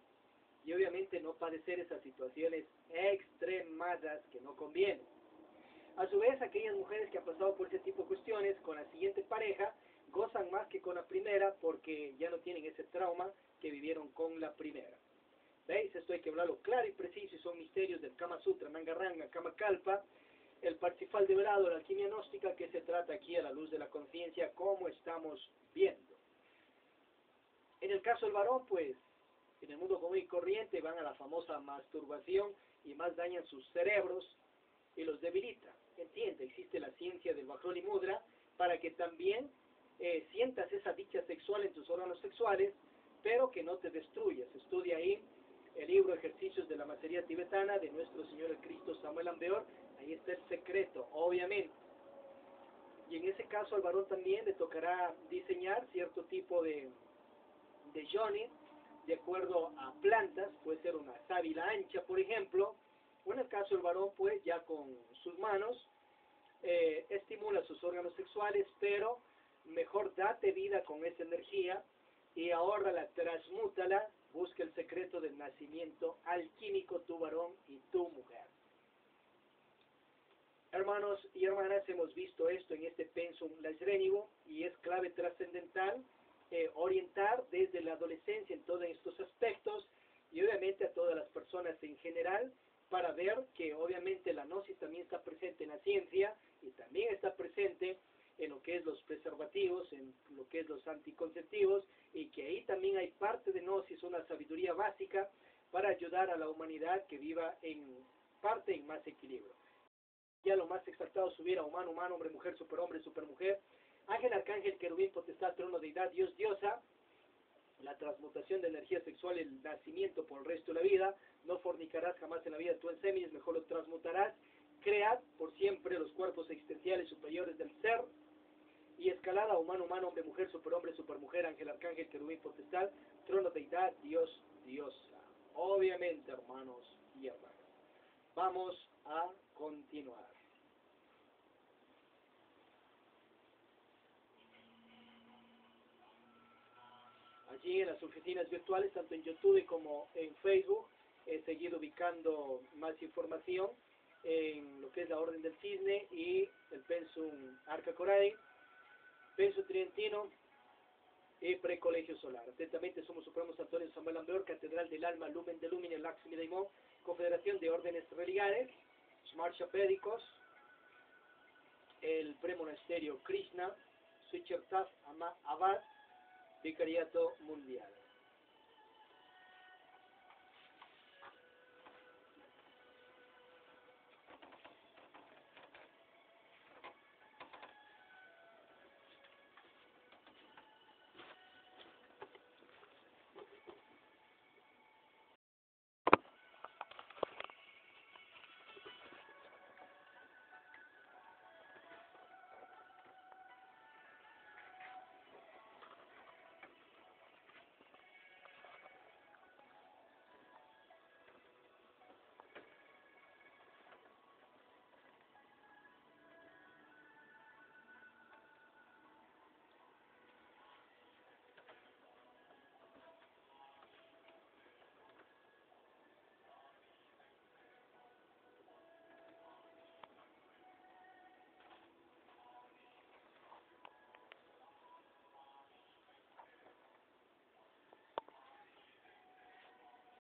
Speaker 1: y obviamente no padecer esas situaciones extremadas que no convienen. A su vez, aquellas mujeres que han pasado por ese tipo de cuestiones con la siguiente pareja gozan más que con la primera porque ya no tienen ese trauma que vivieron con la primera. ¿Veis? Esto hay que hablarlo claro y preciso y son misterios del Kama Sutra, Nangaranga, Kama Kalpa, el Parsifal develado, la alquimia gnóstica que se trata aquí a la luz de la conciencia como estamos viendo. En el caso del varón, pues, en el mundo común y corriente van a la famosa masturbación y más dañan sus cerebros y los debilita. Entiende, existe la ciencia del Vajroli Mudra para que también sientas esa dicha sexual en tus órganos sexuales, pero que no te destruyas. Estudia ahí el libro Ejercicios de la Macería Tibetana de nuestro Señor el Cristo Samuel Ambeor. Ahí está el secreto, obviamente. Y en ese caso al varón también le tocará diseñar cierto tipo de yoni de acuerdo a plantas, puede ser una sábila ancha, por ejemplo, o en el caso del varón, pues ya con sus manos estimula sus órganos sexuales, pero mejor date vida con esa energía y ahórrala, transmútala, busca el secreto del nacimiento alquímico, tu varón y tu mujer. Hermanos y hermanas, hemos visto esto en este Pensum Lajrenigo y es clave trascendental orientar desde la adolescencia en todos estos aspectos y obviamente a todas las personas en general para ver que obviamente la gnosis también está presente en la ciencia y también está presente en lo que es los preservativos, en lo que es los anticonceptivos y que ahí también hay parte de gnosis, una sabiduría básica para ayudar a la humanidad que viva en parte en más equilibrio. Ya lo más exaltado subiera humano, humano, hombre, mujer, superhombre, supermujer, ángel, arcángel, querubín, potestad, trono, deidad, Dios, diosa, la transmutación de energía sexual, el nacimiento por el resto de la vida, no fornicarás jamás en la vida tú en semis, mejor lo transmutarás, cread por siempre los cuerpos existenciales superiores del ser, y escalada, humano, humano, hombre, mujer, superhombre, supermujer, ángel, arcángel, querubín, potestad, trono, deidad, Dios, diosa. Obviamente, hermanos y hermanas. Vamos a continuar. Allí en las oficinas virtuales, tanto en YouTube como en Facebook, he seguido ubicando más información en lo que es la Orden del Cisne y el Pensum Arca Corae, Pensum Tridentino y Precolegio Solar. Atentamente somos Supremos Antonio Samuel Ambeor, Catedral del Alma, Lumen de Lumine, Laxmi Daimon, Confederación de Órdenes Religales, Smart Chapédicos, el premonasterio Krishna, Suchertaf Abad, Vicariato Mundial.